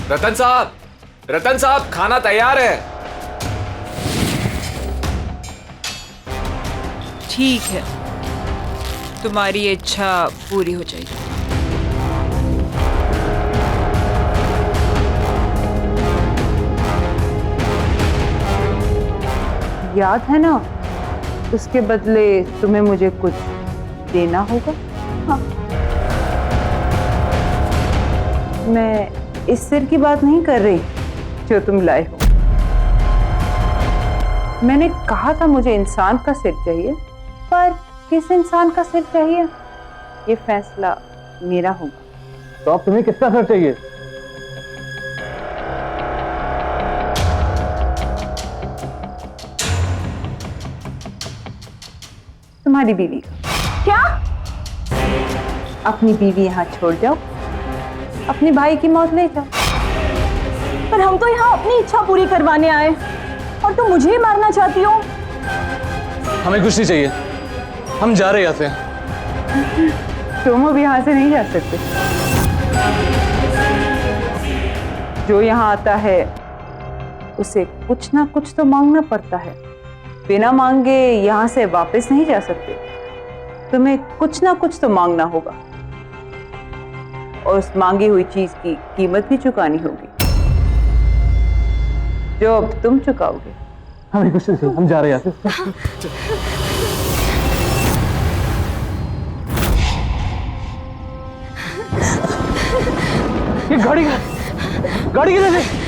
रतन साहब, खाना तैयार है। ठीक है, तुम्हारी इच्छा पूरी हो जाएगी। याद है ना, उसके बदले तुम्हें मुझे कुछ देना होगा। हाँ। मैं इस सिर की बात नहीं कर रही जो तुम लाए हो। मैंने कहा था मुझे इंसान का सिर चाहिए, पर किस इंसान का सिर चाहिए ये फैसला मेरा होगा। तो अब तुम्हें किसका सिर चाहिए? तुम्हारी बीवी का। क्या? अपनी बीवी यहाँ छोड़ जाओ, अपने भाई की मौत ले जाओ। पर हम तो यहाँ अपनी इच्छा पूरी करवाने आए और तुम मुझे ही मारना चाहती हो। हमें कुछ नहीं चाहिए, हम जा रहे हैं यहाँ से। तुम अब यहाँ से नहीं जा सकते। जो यहाँ आता है उसे कुछ ना कुछ तो मांगना पड़ता है। बिना मांगे यहाँ से वापस नहीं जा सकते। तुम्हें कुछ ना कुछ तो मांगना होगा और उस मांगी हुई चीज की कीमत भी चुकानी होगी, जो अब तुम चुकाओगे। हमें कुछ नहीं चाहिए, हम जा रहे हैं यहाँ से। ये गाड़ी किधर है?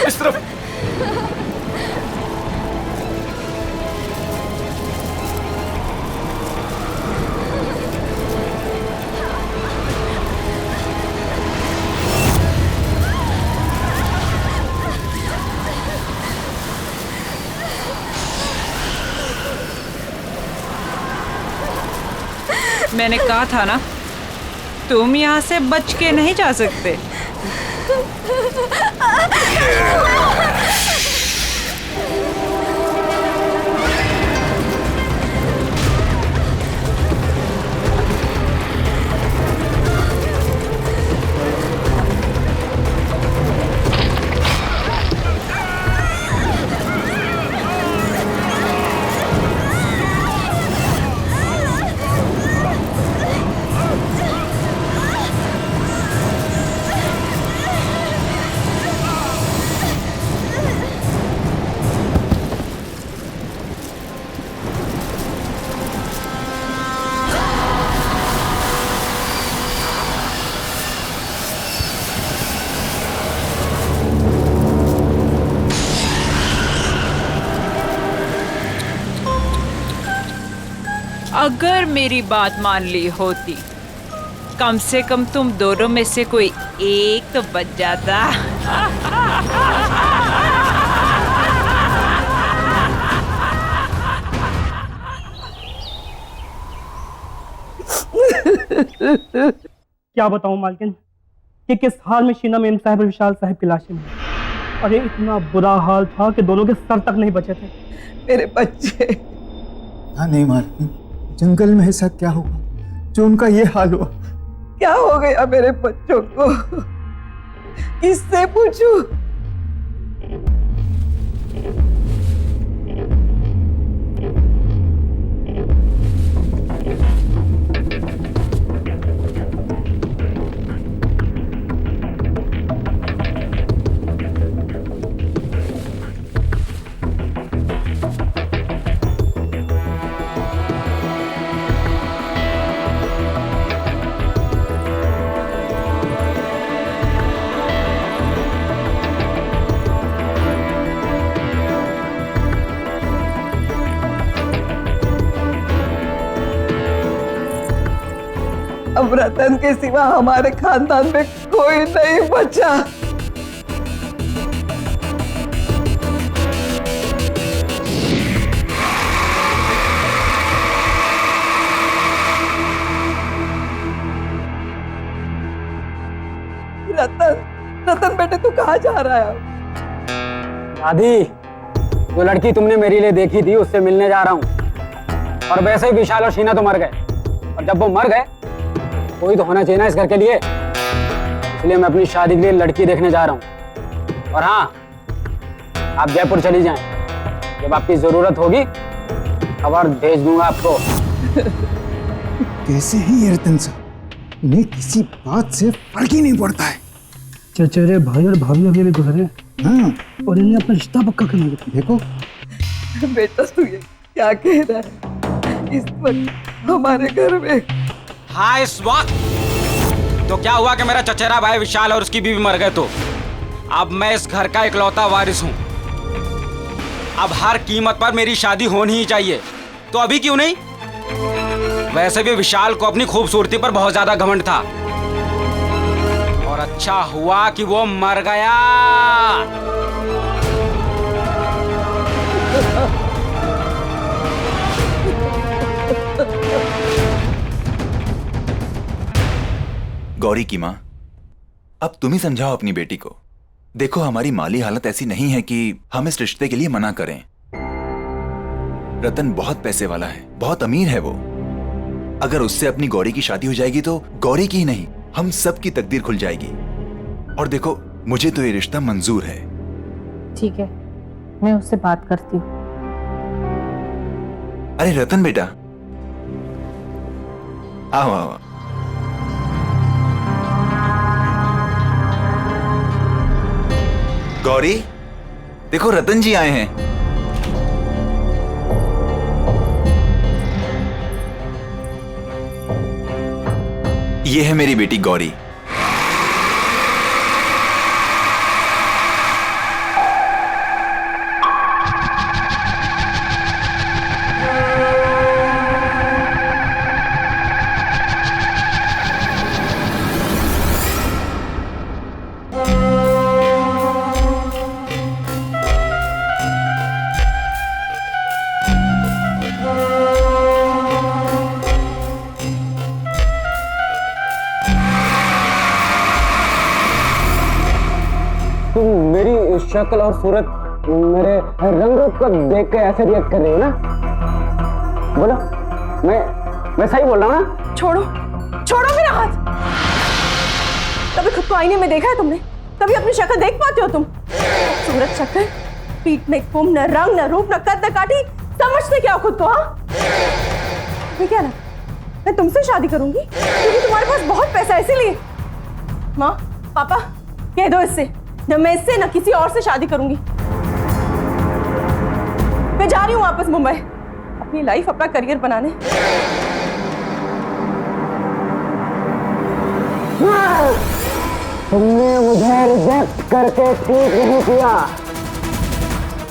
इस तरफ। मैंने कहा था ना, तुम यहाँ से बच के नहीं जा सकते। अगर मेरी बात मान ली होती, कम से कम तुम दोनों में से कोई एक तो बच जाता। क्या बताऊं मालकिन कि किस हाल में शीना मेम साहब और विशाल साहब की लाशें मिली। अरे इतना बुरा हाल था कि दोनों के सर तक नहीं बचे थे। मेरे बच्चे। हाँ नहीं मालकिन, जंगल में ऐसा क्या हुआ जो उनका ये हाल हुआ? क्या हो गया मेरे बच्चों को? किससे पूछूं? अब रतन के सिवा हमारे खानदान में कोई नहीं बचा। रतन बेटे तू कहाँ जा रहा है? दादी, जो लड़की तुमने मेरे लिए देखी थी उससे मिलने जा रहा हूँ। और वैसे ही विशाल और शीना तो मर गए, और जब वो मर गए कोई तो होना चाहिए ना इस घर के लिए, इसलिए मैं अपनी शादी के लिए लड़की देखने जा रहा हूँ। और हाँ, आप जयपुर चली जाएं, जब आपकी जरूरत होगी खबर भेज दूंगा आपको। कैसे है ये रतन साहब, उन्हें किसी बात से फर्क ही नहीं पड़ता है। चचेरे भाई और भाभी अभी भी गुजरे, हाँ, और इन्हें अपना रिश्ता पक्का करना है। देखो बेटा तू ये क्या कह रहा है? इस वक्त हमारे घर में। हाँ, इस वक्त तो क्या हुआ कि मेरा चचेरा भाई विशाल और उसकी बीवी मर गए, तो अब मैं इस घर का इकलौता वारिस हूँ। अब हर कीमत पर मेरी शादी होनी ही चाहिए, तो अभी क्यों नहीं? वैसे भी विशाल को अपनी खूबसूरती पर बहुत ज्यादा घमंड था, और अच्छा हुआ कि वो मर गया। गौरी की माँ, अब तुम ही समझाओ अपनी बेटी को। देखो, हमारी माली हालत ऐसी नहीं है कि हम इस रिश्ते के लिए मना करें। रतन बहुत पैसे वाला है, बहुत अमीर है वो। अगर उससे अपनी गौरी की शादी हो जाएगी तो गौरी की ही नहीं, हम सब की तकदीर खुल जाएगी। और देखो, मुझे तो ये रिश्ता मंजूर है। ठीक है, मैं उससे बात करती हूँ। अरे रतन बेटा, आओ आओ। गौरी, देखो रतन जी आए हैं। ये है मेरी बेटी गौरी। शक्ल और सूरत, मेरे रंग को देख के ऐसे रिएक्ट कर रही हो ना? बोलो, मैं सही बोल रहा हूँ ना? छोड़ो छोड़ो मेरा हाथ। कभी खुद को आईने में देखा है तुमने? कभी अपनी शक्ल देख पाते हो तुम? सूरत शक्ल, पीठ में कुम, न रंग न रूप न कद न काठी, समझते क्या हो खुद को? हाँ, मैं क्या ना, मैं तुमसे शादी करूंगी क्योंकि तुम्हारे पास बहुत पैसा है इसीलिए। माँ पापा कह दो इससे, न मैं इससे न किसी और से शादी करूंगी। मैं जा रही हूँ वापस मुंबई, अपनी लाइफ अपना करियर बनाने। तुमने मुझे रिजेक्ट करके ठीक नहीं किया,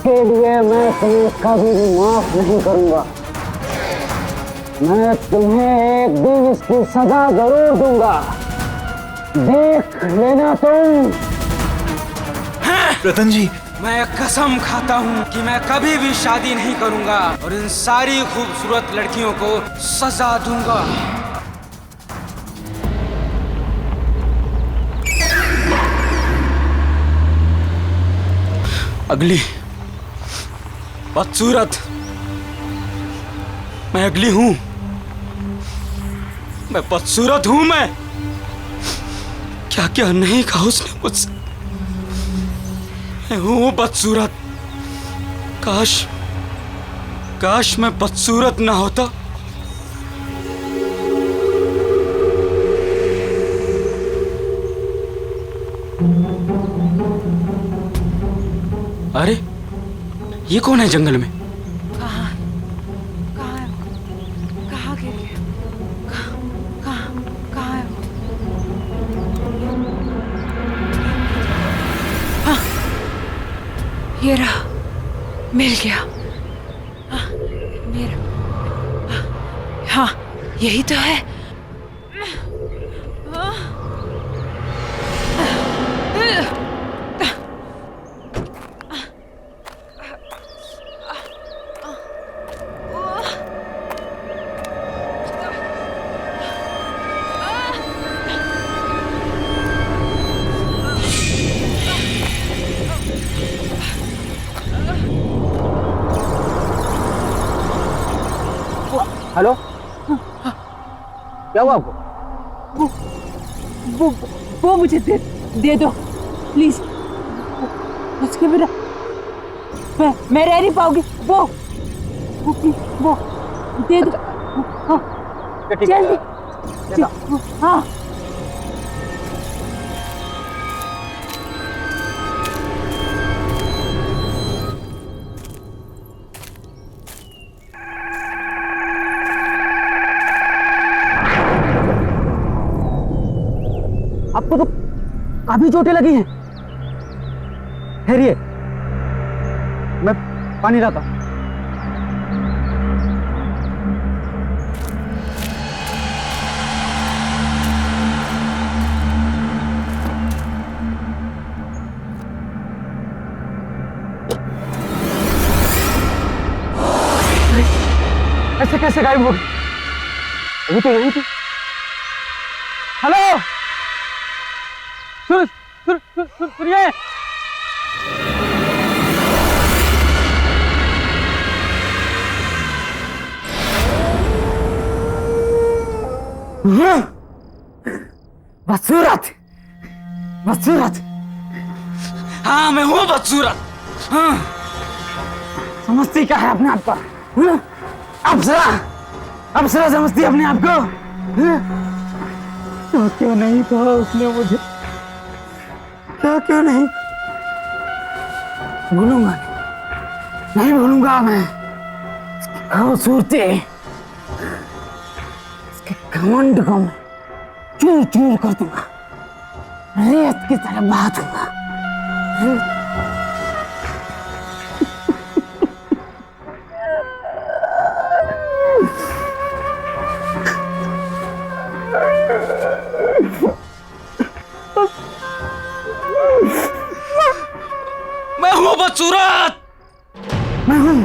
के लिए मैं तुम्हें कभी भी माफ नहीं करूंगा। मैं तुम्हें एक दिन इसकी सजा जरूर दूंगा, देख लेना तुम। रतन जी, मैं कसम खाता हूँ कि मैं कभी भी शादी नहीं करूंगा और इन सारी खूबसूरत लड़कियों को सजा दूंगा। अगली बदसूरत, मैं अगली हूं, मैं बदसूरत हूं। मैं क्या क्या नहीं कहा उसने मुझसे, मैं हूं बदसूरत। काश मैं बदसूरत ना होता। अरे ये कौन है जंगल में? कहाँ गिर गया? कहाँ है वो? हाँ, ये रहा, मिल गया। हाँ, मेरा, हाँ यही तो है। हेलो, क्या हुआ आपको? वो मुझे दे दो प्लीज। उसके बिना मैं रह नहीं पाऊंगी। वो दे दो। हाँ, जल्दी। हाँ, आपको तो काफी चोटें लगी हैं। ठहरिए, मैं पानी लाता हूं। ऐसे कैसे गायब हो गई? अभी तो यहीं थी। हेलो, सुनिए। बदसूरत, बदसूरत। हाँ मैं हूँ बदसूरत। हाँ, समझती क्या है अपने आप को? अप्सरा समझती है अपने आप को? तो क्यों नहीं कहा उसने मुझे? क्या क्यों नहीं? भूलूंगा नहीं भूलूंगा मैं। खूबसूरती, इसके घमंड को मैं चूर चूर कर दूंगा, रेत की तरह बहा दूंगा। मैं हूँ बदसूरत। मैं हूँ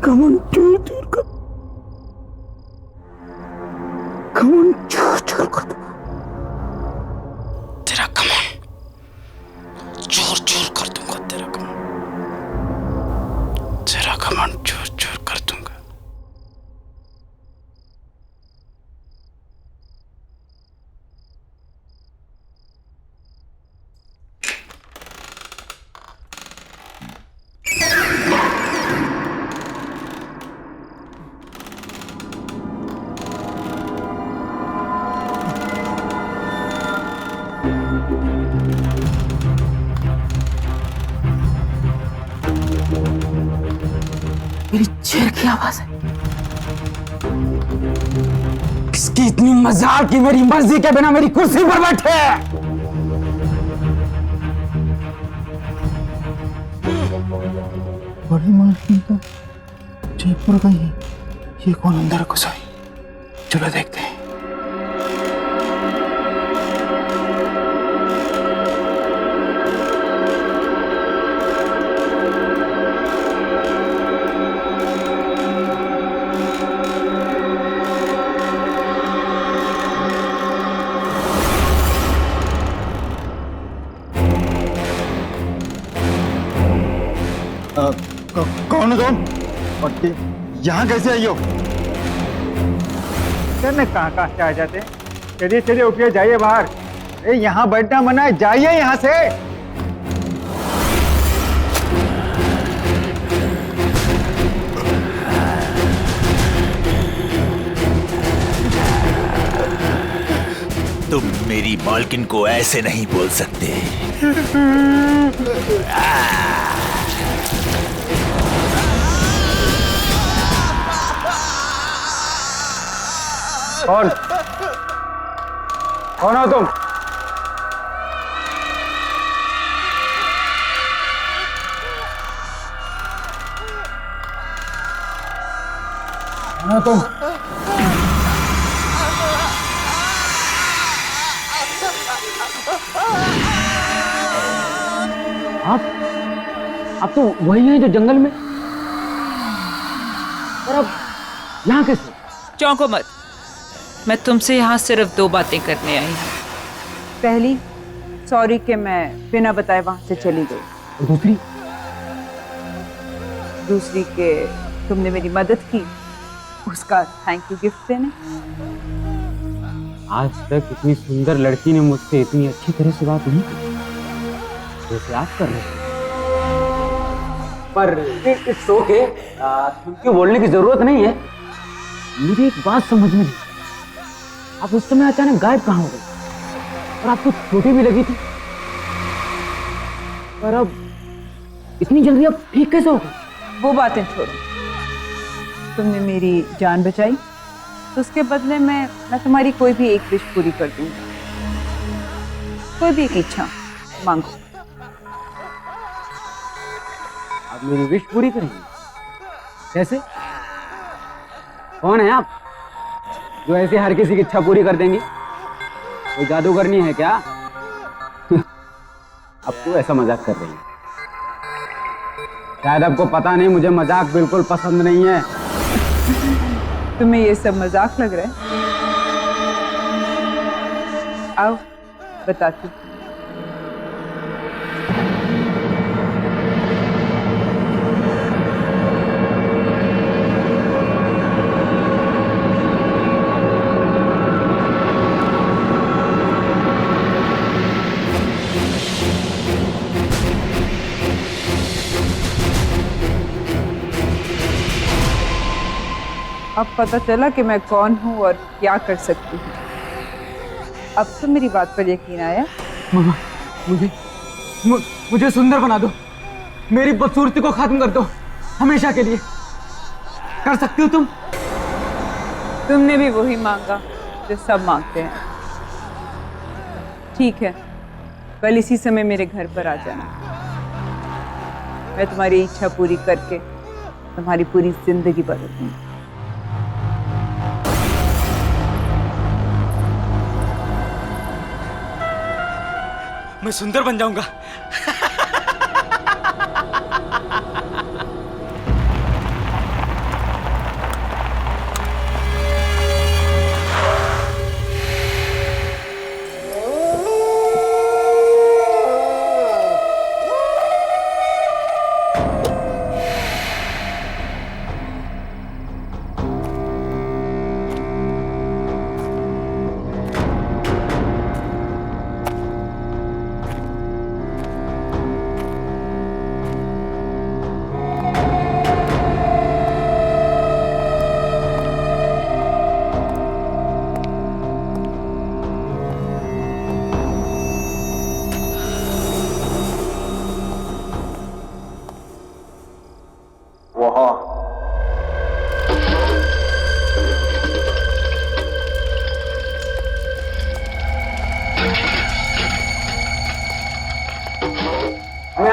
घमंड चूर चूर कर, घमंड चूर चूर कर दूंगा। तेरा कमान चूर चूर कर दूंगा, तेरा कमान चूर चूर कर दूंगा। मेरी चेयर की आवाज है। किसकी इतनी मजाल की मेरी मर्जी के बिना मेरी कुर्सी पर बैठे? बड़ी मालकिन तो जयपुर गई है। ये कौन अंदर घुस आई? चलो देखते हैं। कौन हो तुम? और यहाँ कैसे आई हो? सर मैं कहाँ से आ जाते? चलिए चलिए उठिए, जाइए बाहर। अरे यहाँ बैठना मना है, जाइए यहाँ से। तुम मेरी मालकिन को ऐसे नहीं बोल सकते। कौन हो तुम? कौन हो तुम? आप तो वही हैं जो जंगल में, और अब यहाँ कैसे? चौंको मत, मैं तुमसे यहाँ सिर्फ 2 बातें करने आई हूँ। पहली, सॉरी कि मैं बिना बताए वहां से चली गई। और दूसरी कि तुमने मेरी मदद की, उसका थैंक यू गिफ्ट देने। आज तक इतनी सुंदर लड़की ने मुझसे इतनी अच्छी तरह से बात नहीं की जैसे आप कर रहे हैं। पर इट्स ओके, क्योंकि बोलने की जरूरत नहीं है। मुझे एक बात समझ में नहीं, आप उस समय अचानक गायब कहाँ हो गए? और आपको चोटें भी लगी थी, पर अब इतनी जल्दी आप ठीक कैसे हो गए? वो बातें छोड़ो, तुमने मेरी जान बचाई तो उसके बदले में मैं तुम्हारी कोई भी एक विश पूरी कर दूंगी। कोई भी एक इच्छा मांगो। आप मेरी विश पूरी करेंगे? कैसे? कौन है आप जो ऐसे हर किसी की इच्छा पूरी कर देंगी? कोई जादूगरनी है क्या? अब तो ऐसा मजाक कर रही है। शायद आपको पता नहीं, मुझे मजाक बिल्कुल पसंद नहीं है। तुम्हें ये सब मजाक लग रहा है? आओ बताती हूँ। अब पता चला कि मैं कौन हूँ और क्या कर सकती हूँ। अब तो मेरी बात पर यकीन आया? मामा, मुझे सुंदर बना दो, मेरी बदसूरती को खत्म कर दो हमेशा के लिए। कर सकती हो तुम? तुमने भी वही मांगा जो सब मांगते हैं। ठीक है, कल इसी समय मेरे घर पर आ जाना। मैं तुम्हारी इच्छा पूरी करके तुम्हारी पूरी जिंदगी बदल दूंगी। मैं सुंदर बन जाऊंगा।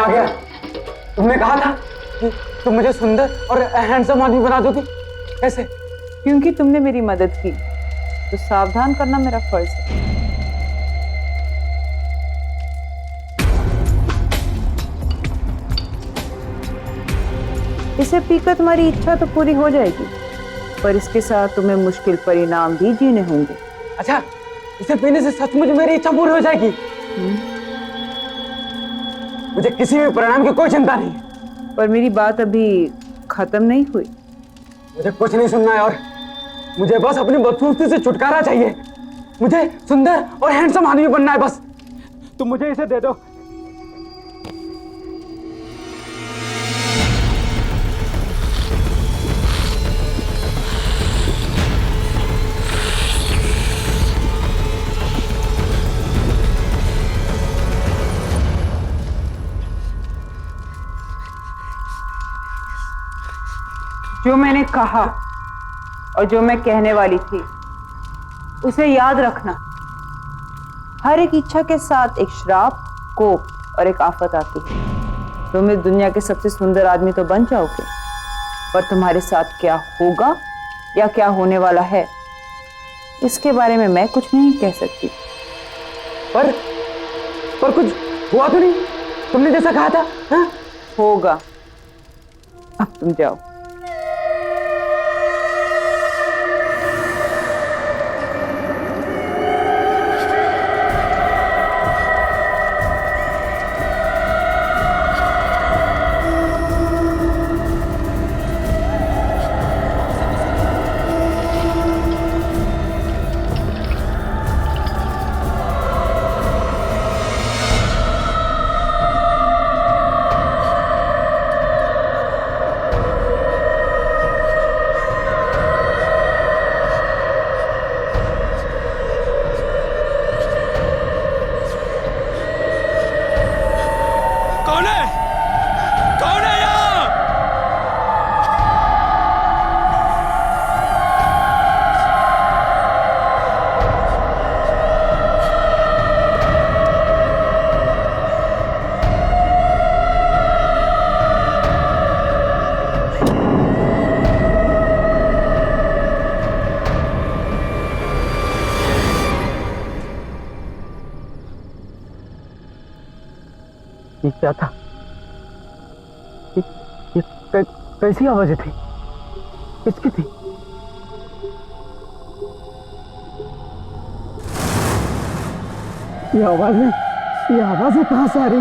आ गया। तुमने कहा था कि तुम मुझे सुंदर और हैंडसम आदमी बना दोगी। कैसे? क्योंकि तुमने मेरी मदद की तो सावधान करना मेरा फर्ज है। इसे पीकर तुम्हारी इच्छा तो पूरी हो जाएगी, पर इसके साथ तुम्हें मुश्किल परिणाम भी जीने होंगे। अच्छा, इसे पीने से सचमुच मेरी इच्छा पूरी हो जाएगी? मुझे किसी भी परिणाम की कोई चिंता नहीं है। पर मेरी बात अभी खत्म नहीं हुई। मुझे कुछ नहीं सुनना है और मुझे बस अपनी बदसूरती से छुटकारा चाहिए। मुझे सुंदर और हैंडसम आदमी बनना है बस। तुम मुझे इसे दे दो। जो मैंने कहा और जो मैं कहने वाली थी उसे याद रखना। हर एक इच्छा के साथ एक श्राप, कोप और एक आफत आती है। तुम इस दुनिया के सबसे सुंदर आदमी तो बन जाओगे, पर तुम्हारे साथ क्या होगा या क्या होने वाला है इसके बारे में मैं कुछ नहीं कह सकती। पर कुछ हुआ तो नहीं? तुमने जैसा कहा था। हाँ? होगा। अब तुम जाओ। ये क्या था? ये कैसी आवाजें थी? किसकी थी? ये आवाजें कहां से आ रही?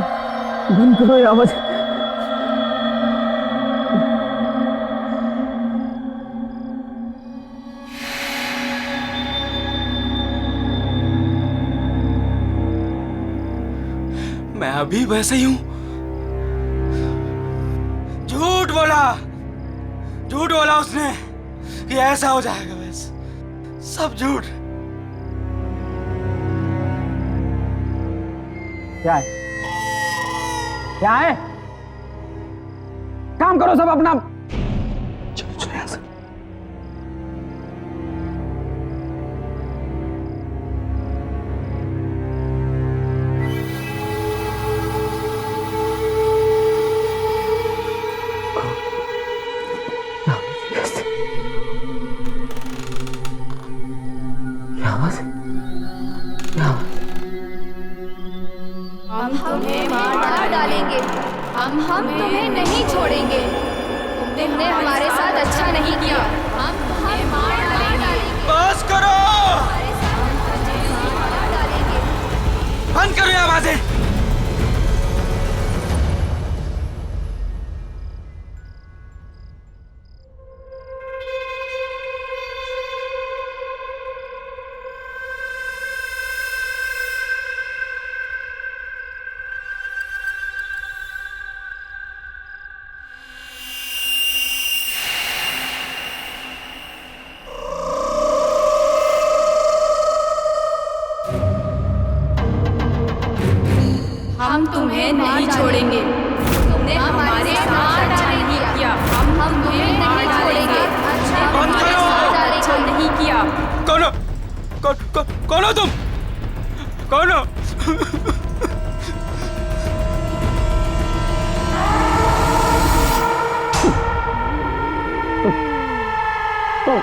बंद करो ये आवाज। मैं अभी वैसे ही हूं। झूठ बोला उसने कि ऐसा हो जाएगा। बस सब झूठ। क्या है? क्या है? काम करो सब अपना। चलो यहां से। हम तुम्हें मार डालेंगे। हम तुम्हें नहीं छोड़ेंगे। तुमने हमारे साथ अच्छा नहीं किया। हम तुम्हें मार डालेंगे। बस करो। बंद करो ये आवाजें। हम तुम्हें नहीं छोड़ेंगे। तुमने हमारे साथ अच्छा नहीं किया। हम तुम्हें नहीं छोड़ेंगे। अच्छा नहीं किया। कौन हो तुम? कौन हो? कौन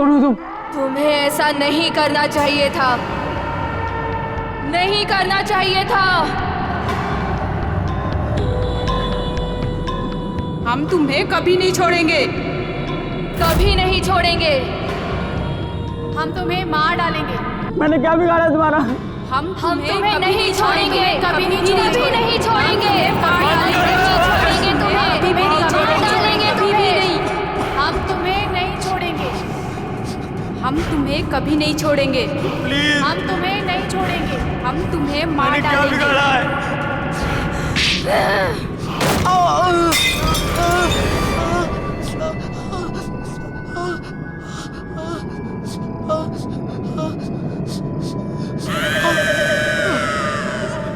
हो तुम? तुम्हें ऐसा नहीं करना चाहिए था, नहीं करना चाहिए था। हम तुम्हें कभी नहीं छोड़ेंगे, कभी नहीं छोड़ेंगे। हम तुम्हें मार डालेंगे। मैंने क्या बिगाड़ा तुम्हारा? हम तुम्हें नहीं छोड़ेंगे, कभी नहीं छोड़ेंगे, नहीं छोड़ेंगे, छोड़ेंगे तुम्हें, कभी भी नहीं छोड़ेंगे तुम्हें। हम तुम्हें नहीं छोड़ेंगे, हम तुम्हें कभी नहीं छोड़ेंगे। प्लीज, हम तुम्हें नहीं छोड़ेंगे, हम तुम्हें मार मैंने क्या डालेंगे। बिगाड़ा है?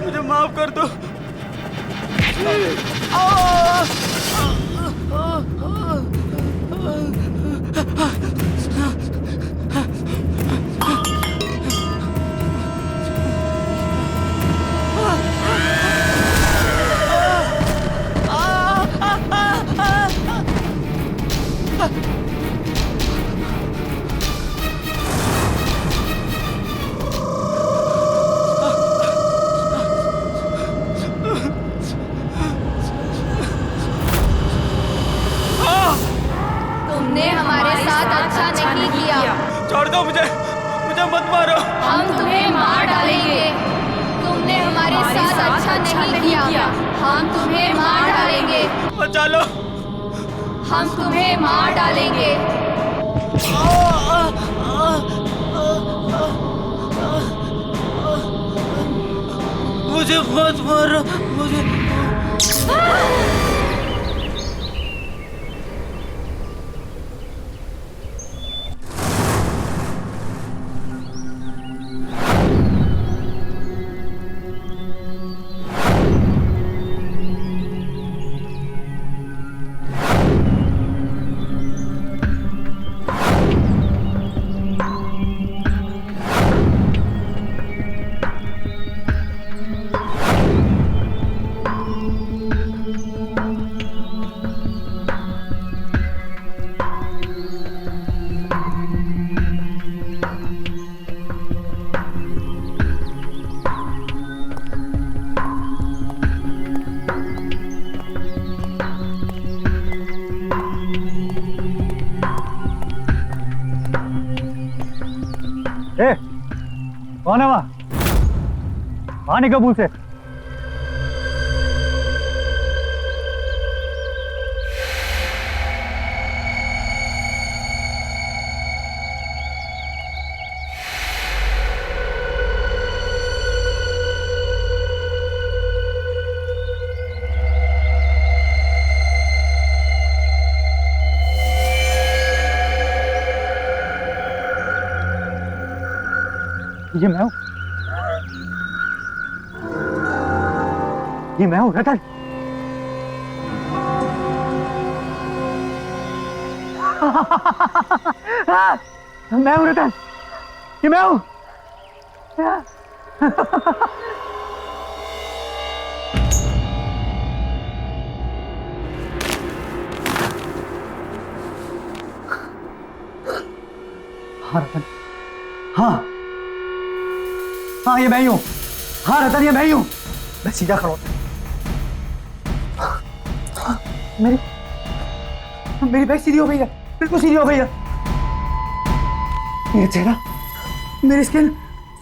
मुझे माफ कर दो। तुमने हमारे साथ अच्छा नहीं किया। छोड़ दो मुझे, मुझे मत मारो। हम तुम्हें मार डालेंगे। तुमने हमारे साथ अच्छा नहीं किया। हम तुम्हें मार डालेंगे। बचा लो। हम तुम्हें मार डालेंगे। मुझे मत मारो, मुझे। ए, कौन है वहाँ? वहाँ निकल कबूल से। ये मैं हूँ, ये मैं हूँ रतन। मैं हूँ रतन, ये मैं हूँ। हाँ रतन, हाँ हाँ ये मैं ही हूँ। हाँ रतन ये मैं ही हूँ। मैं सीधा खड़ा हूँ। मेरी बैग सीधी हो गई है, बिल्कुल सीधी हो गई है। मेरा चेहरा, मेरी स्किन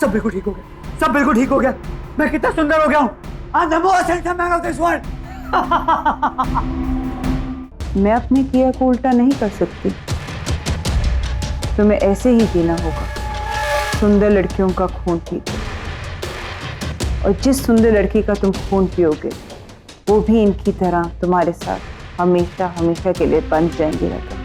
सब बिल्कुल ठीक हो गया, सब बिल्कुल ठीक हो गया। मैं कितना सुंदर हो गया हूँ। I'm the most handsome man of this world. मैं अपने किया को उल्टा नहीं कर सकती, तुम्हें ऐसे ही जीना होगा, सुंदर लड़कियों का खून पीकर। और जिस सुंदर लड़की का तुम खून पियोगे वो भी इनकी तरह तुम्हारे साथ हमेशा हमेशा के लिए बंध जाएंगी रतन।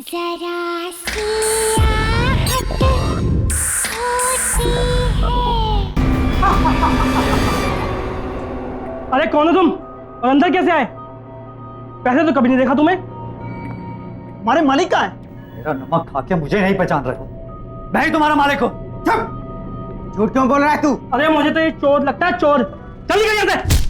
जरा सी आहट होती अरे कौन हो तुम और अंदर कैसे आए? पहले तो कभी नहीं देखा तुम्हें। हमारे मालिक कहाँ है? मेरा नमक खा के मुझे नहीं पहचान रहे हो। मैं ही तुम्हारा मालिक हूँ। झूठ क्यों बोल रहा है तू? अरे मुझे तो ये चोर लगता है, चोर। चल निकल यहाँ से।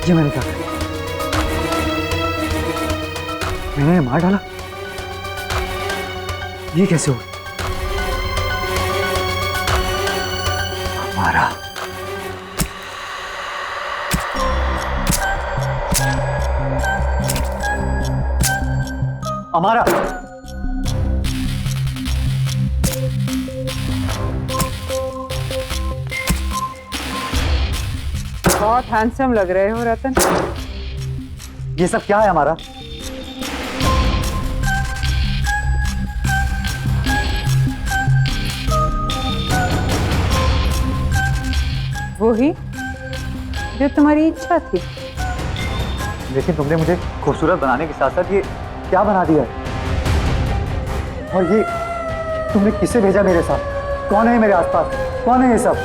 ये मैंने क्या किया? मैंने मार डाला? ये कैसे हुआ? हमारा हमारा बहुत हैंडसम लग रहे हो रतन। ये सब क्या है हमारा? वो ही जो तुम्हारी इच्छा थी। लेकिन तुमने मुझे खूबसूरत बनाने के साथ साथ ये क्या बना दिया है? और ये तुमने किसे भेजा मेरे साथ? कौन है मेरे आसपास? कौन है ये सब?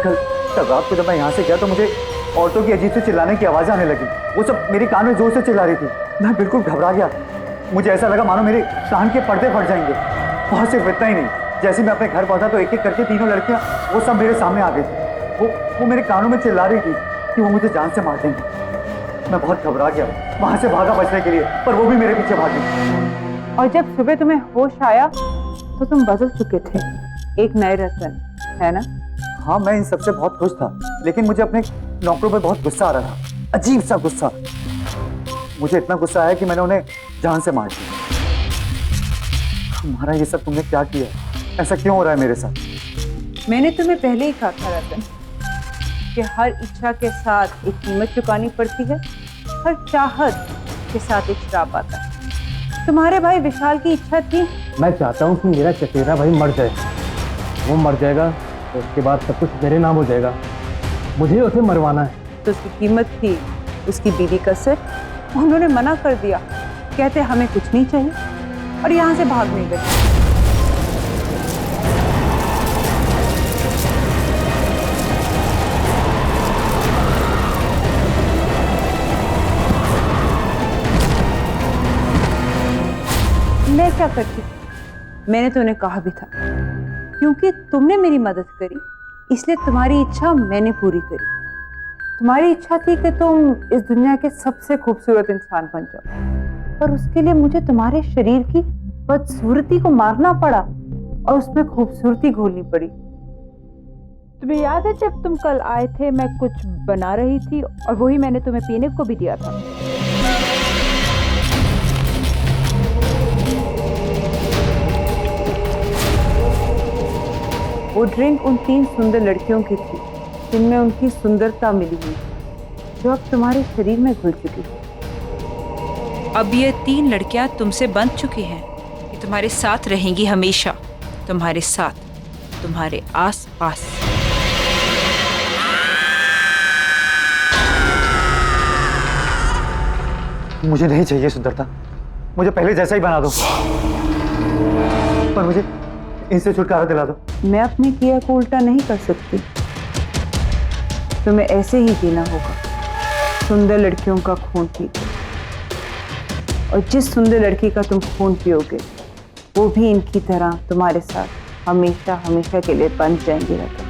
कल रात को जब मैं यहाँ से गया तो मुझे औरतों की अजीब से चिल्लाने की आवाज़ आने लगी। वो सब मेरे कान में जोर से चिल्ला रही थी। मैं बिल्कुल घबरा गया। मुझे ऐसा लगा मानो मेरे कान के पर्दे फट जाएंगे। और सिर्फ इतना ही नहीं, जैसे मैं अपने घर पहुंचा तो एक एक करके तीनों लड़कियां वो सब मेरे सामने आ गई थी। वो मेरे कानों में चिल्ला रही थी कि वो मुझे जान से मार देंगे। मैं बहुत घबरा गया, वहां से भागा बचने के लिए, पर वो भी मेरे पीछे भागी। और जब सुबह तुम्हें होश आया तो तुम बदल चुके थे, एक नए रतन, है ना? हाँ, मैं इन सबसे बहुत खुश था, लेकिन मुझे अपने नौकरों पे बहुत गुस्सा आ रहा था, अजीब सा गुस्सा। मुझे इतना गुस्सा आया कि मैंने उन्हें जान से मार दिया। हमारा ये सब तुमने क्या किया? ऐसा क्यों हो रहा है मेरे साथ? मैंने तुम्हें पहले ही कहा था रतन कि हर इच्छा के साथ एक कीमत चुकानी पड़ती है, हर चाहत के साथ एक श्राप आता है। तुम्हारे भाई विशाल की इच्छा थी। मैं चाहता हूँ कि मेरा चचेरा भाई मर जाए। वो मर जाएगा तो उसके बाद सब कुछ मेरे नाम हो जाएगा। मुझे उसे मरवाना है। तो उसकी कीमत थी उसकी बीवी का सिर। उन्होंने मना कर दिया, कहते हमें कुछ नहीं चाहिए, और यहाँ से भाग नहीं गए। मैं क्या करती? मैंने तो उन्हें कहा भी था, क्योंकि तुमने मेरी मदद करी इसलिए तुम्हारी इच्छा मैंने पूरी करी। तुम्हारी इच्छा थी कि तुम इस दुनिया के सबसे खूबसूरत इंसान बन जाओ, पर उसके लिए मुझे तुम्हारे शरीर की बदसूरती को मारना पड़ा और उसमें खूबसूरती घोलनी पड़ी। तुम्हें याद है जब तुम कल आए थे, मैं कुछ बना रही थी और वही मैंने तुम्हें पीने को भी दिया था। वो ड्रिंक उन 3 सुंदर लड़कियों की थी जिनमें उनकी सुंदरता मिली हुई, जो अब तुम्हारे शरीर में घुल चुकी है। अब ये 3 लड़कियां तुमसे बंध चुकी हैं, ये तुम्हारे साथ रहेंगी हमेशा, तुम्हारे साथ, तुम्हारे आस पास। मुझे नहीं चाहिए सुंदरता, मुझे पहले जैसा ही बना दो, पर मुझे इनसे छुटकारा दिला दो। मैं अपने किया को उल्टा नहीं कर सकती, तुम्हें ऐसे ही जीना होगा, सुंदर लड़कियों का खून पी। और जिस सुंदर लड़की का तुम खून पियोगे वो भी इनकी तरह तुम्हारे साथ हमेशा हमेशा के लिए बंध जाएंगे रतन।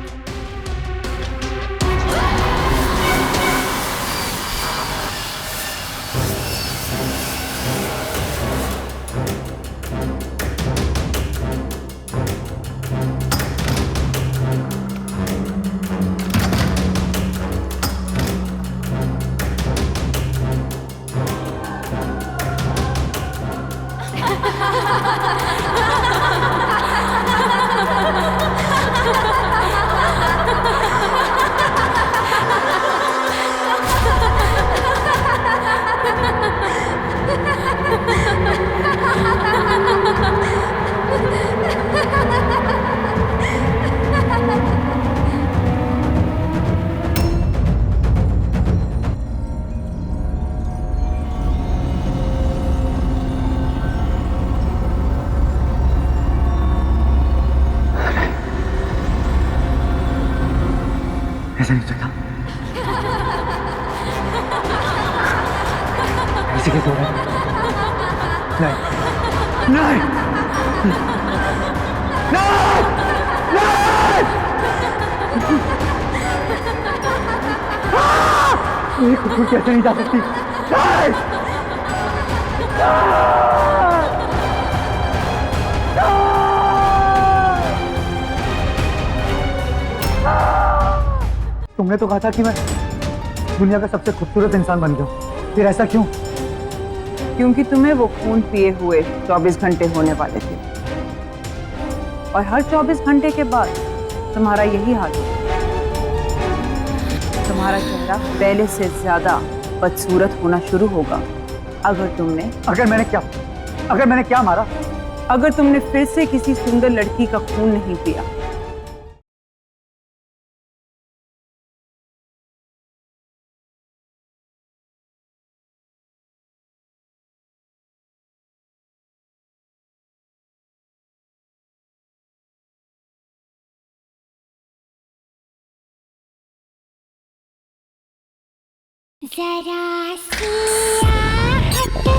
ऋषिकेश हो रहा है। नहीं नहीं नहीं, कुछ कैसे नहीं जा सकती। नहीं! तुमने तो कहा था कि मैं दुनिया का सबसे खूबसूरत इंसान बन गया, फिर ऐसा क्यों? क्योंकि तुम्हें वो खून पिए हुए 24 घंटे होने वाले थे, और हर 24 घंटे के बाद तुम्हारा यही हाल होगा। तुम्हारा चेहरा पहले से ज्यादा बदसूरत होना शुरू होगा अगर मैंने क्या मारा? अगर तुमने फिर से किसी सुंदर लड़की का खून नहीं पिया। जरा सी आहट होती है,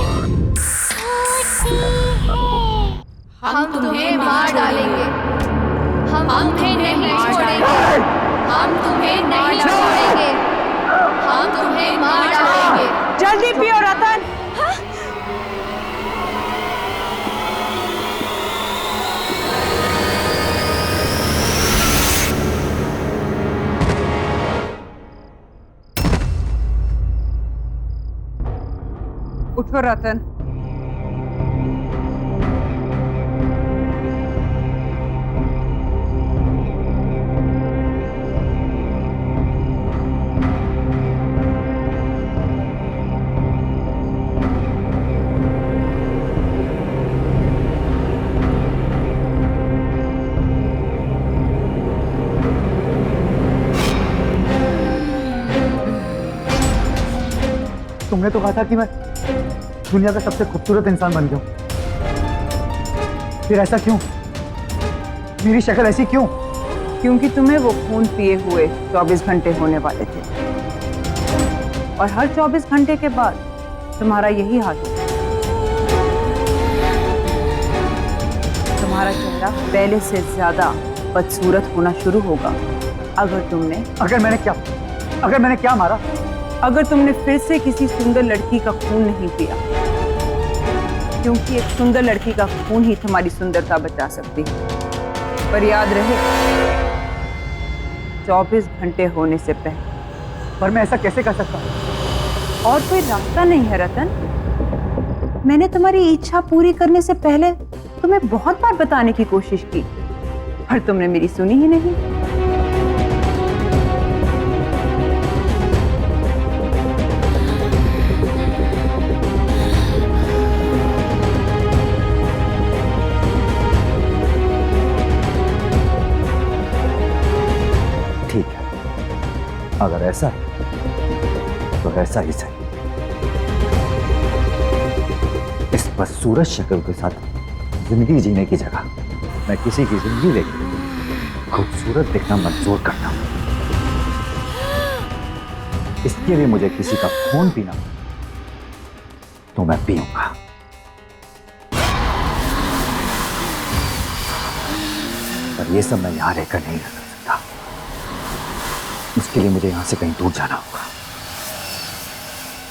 हम तुम्हें मार डालेंगे, हम तुम्हें नहीं छोड़ेंगे, हम तुम्हें नहीं छोड़ेंगे, हम तुम्हें मार डालेंगे। जल्दी पियो रतन। उठो रतन। तुमने तो कहा था कि मैं दुनिया का सबसे खूबसूरत इंसान बन गया, फिर ऐसा क्यों? मेरी शक्ल ऐसी क्यों? क्योंकि तुम्हें वो खून पिए हुए 24 घंटे होने वाले थे, और हर 24 घंटे के बाद तुम्हारा यही हाल होगा। तुम्हारा चेहरा पहले से ज्यादा बदसूरत होना शुरू होगा अगर मैंने क्या मारा? अगर तुमने फिर से किसी सुंदर लड़की का खून नहीं पिया, क्योंकि एक सुंदर लड़की का खून ही तुम्हारी सुंदरता बचा सकती है। पर याद रहे, 24 घंटे होने से पहले। पर मैं ऐसा कैसे कर सकता? और कोई रास्ता नहीं है रतन। मैंने तुम्हारी इच्छा पूरी करने से पहले तुम्हें बहुत बार बताने की कोशिश की, पर तुमने मेरी सुनी ही नहीं। ठीक है, अगर ऐसा है तो ऐसा ही सही। इस बदसूरत शक्ल के साथ जिंदगी जीने की जगह मैं किसी की जिंदगी लेकर खूबसूरत दिखना मंजूर करता हूं। इसके लिए मुझे किसी का खून पीना तो मैं पीऊंगा, पर यह सब मैं यहां रहकर नहीं कर सकता। उसके लिए मुझे यहां से कहीं दूर जाना होगा,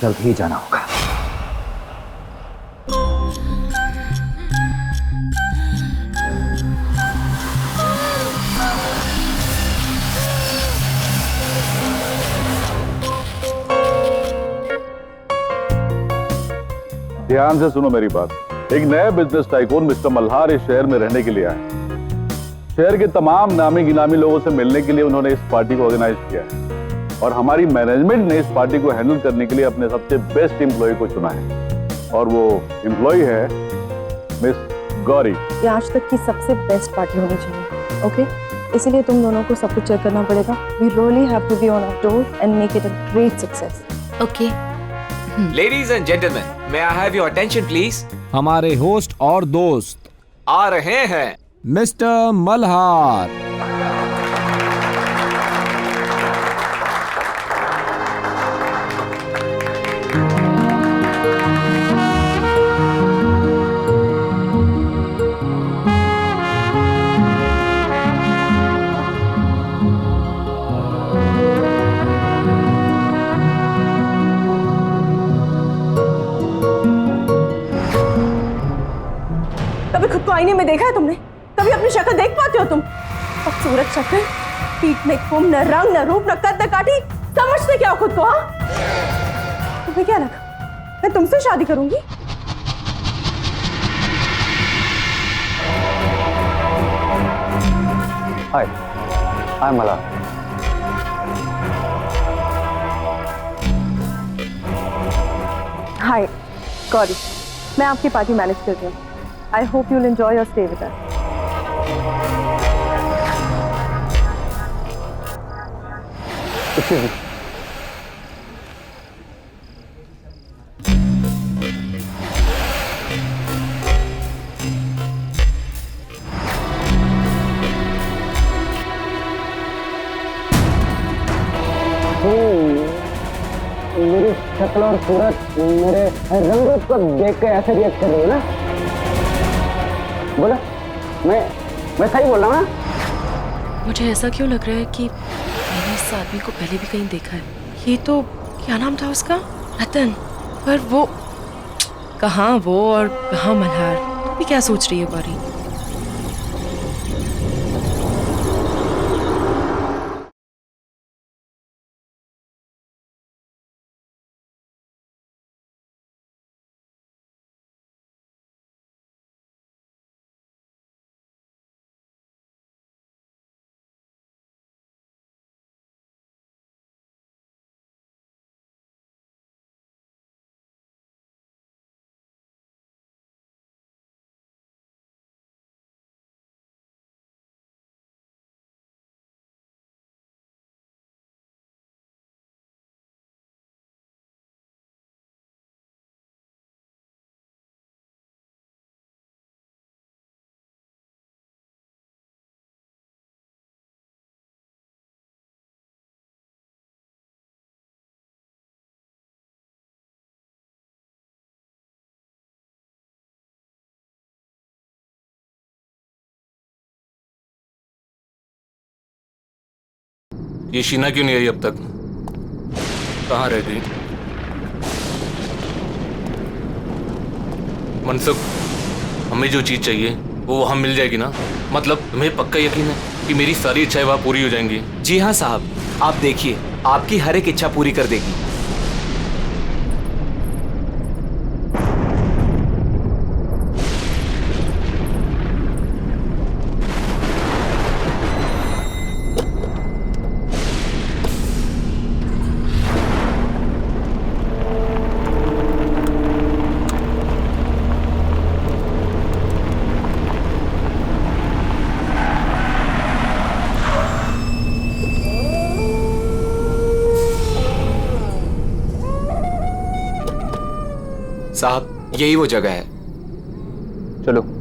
जल्द ही जाना होगा। ध्यान से सुनो मेरी बात। एक नया बिजनेस टाइकून मिस्टर मल्हार इस शहर में रहने के लिए आए। शहर के तमाम नामी गिनामी लोगों से मिलने के लिए उन्होंने इस पार्टी को ऑर्गेनाइज किया है, और हमारी मैनेजमेंट ने इस पार्टी को हैंडल करने के लिए अपने सबसे बेस्ट एम्प्लॉय को चुना है, और वो एम्प्लॉय है मिस गौरी। ये आज तक की सबसे बेस्ट पार्टी होनी चाहिए, ओके? इसीलिए तुम दोनों को सब कुछ चेक करना पड़ेगा। We really have to be on our toes and make it a great success. Okay ladies and gentleman, may I have your attention please. हमारे होस्ट और दोस्त आ रहे हैं, मिस्टर मल्हार। आईने में देखा है तुमने? कभी अपनी शक्ल देख पाते हो तुम? खूबसूरत शक्ल, पीठ में कुम, न रंग न रूप न कद न काठी, समझते क्या हो खुद को? हाँ, तुम्हें क्या लगा मैं तुमसे शादी करूंगी? हाय, आई एम मल्हार। हाय गौरी, मैं आपकी पार्टी मैनेज कर रही हूँ। I hope you will enjoy your stay with us. मेरी शक्ल और सूरत मेरे रंग रूप को देख के ऐसे रिएक्ट कर रही है ना? बोला मैं सही बोल रहा हूँ ना? मुझे ऐसा क्यों लग रहा है कि मैंने इस आदमी को पहले भी कहीं देखा है। ये तो क्या नाम था उसका? रतन। पर वो कहाँ वो और कहाँ मल्हार? तुम भी क्या सोच रही है गौरी? ये शीना क्यों नहीं आई अब तक? कहाँ रह गई? मनसुख, हमें जो चीज चाहिए वो वहाँ मिल जाएगी ना? मतलब तुम्हें पक्का यकीन है कि मेरी सारी इच्छाएं वहाँ पूरी हो जाएंगी? जी हाँ साहब, आप देखिए, आपकी हर एक इच्छा पूरी कर देगी। साहब, यही वो जगह है। चलो।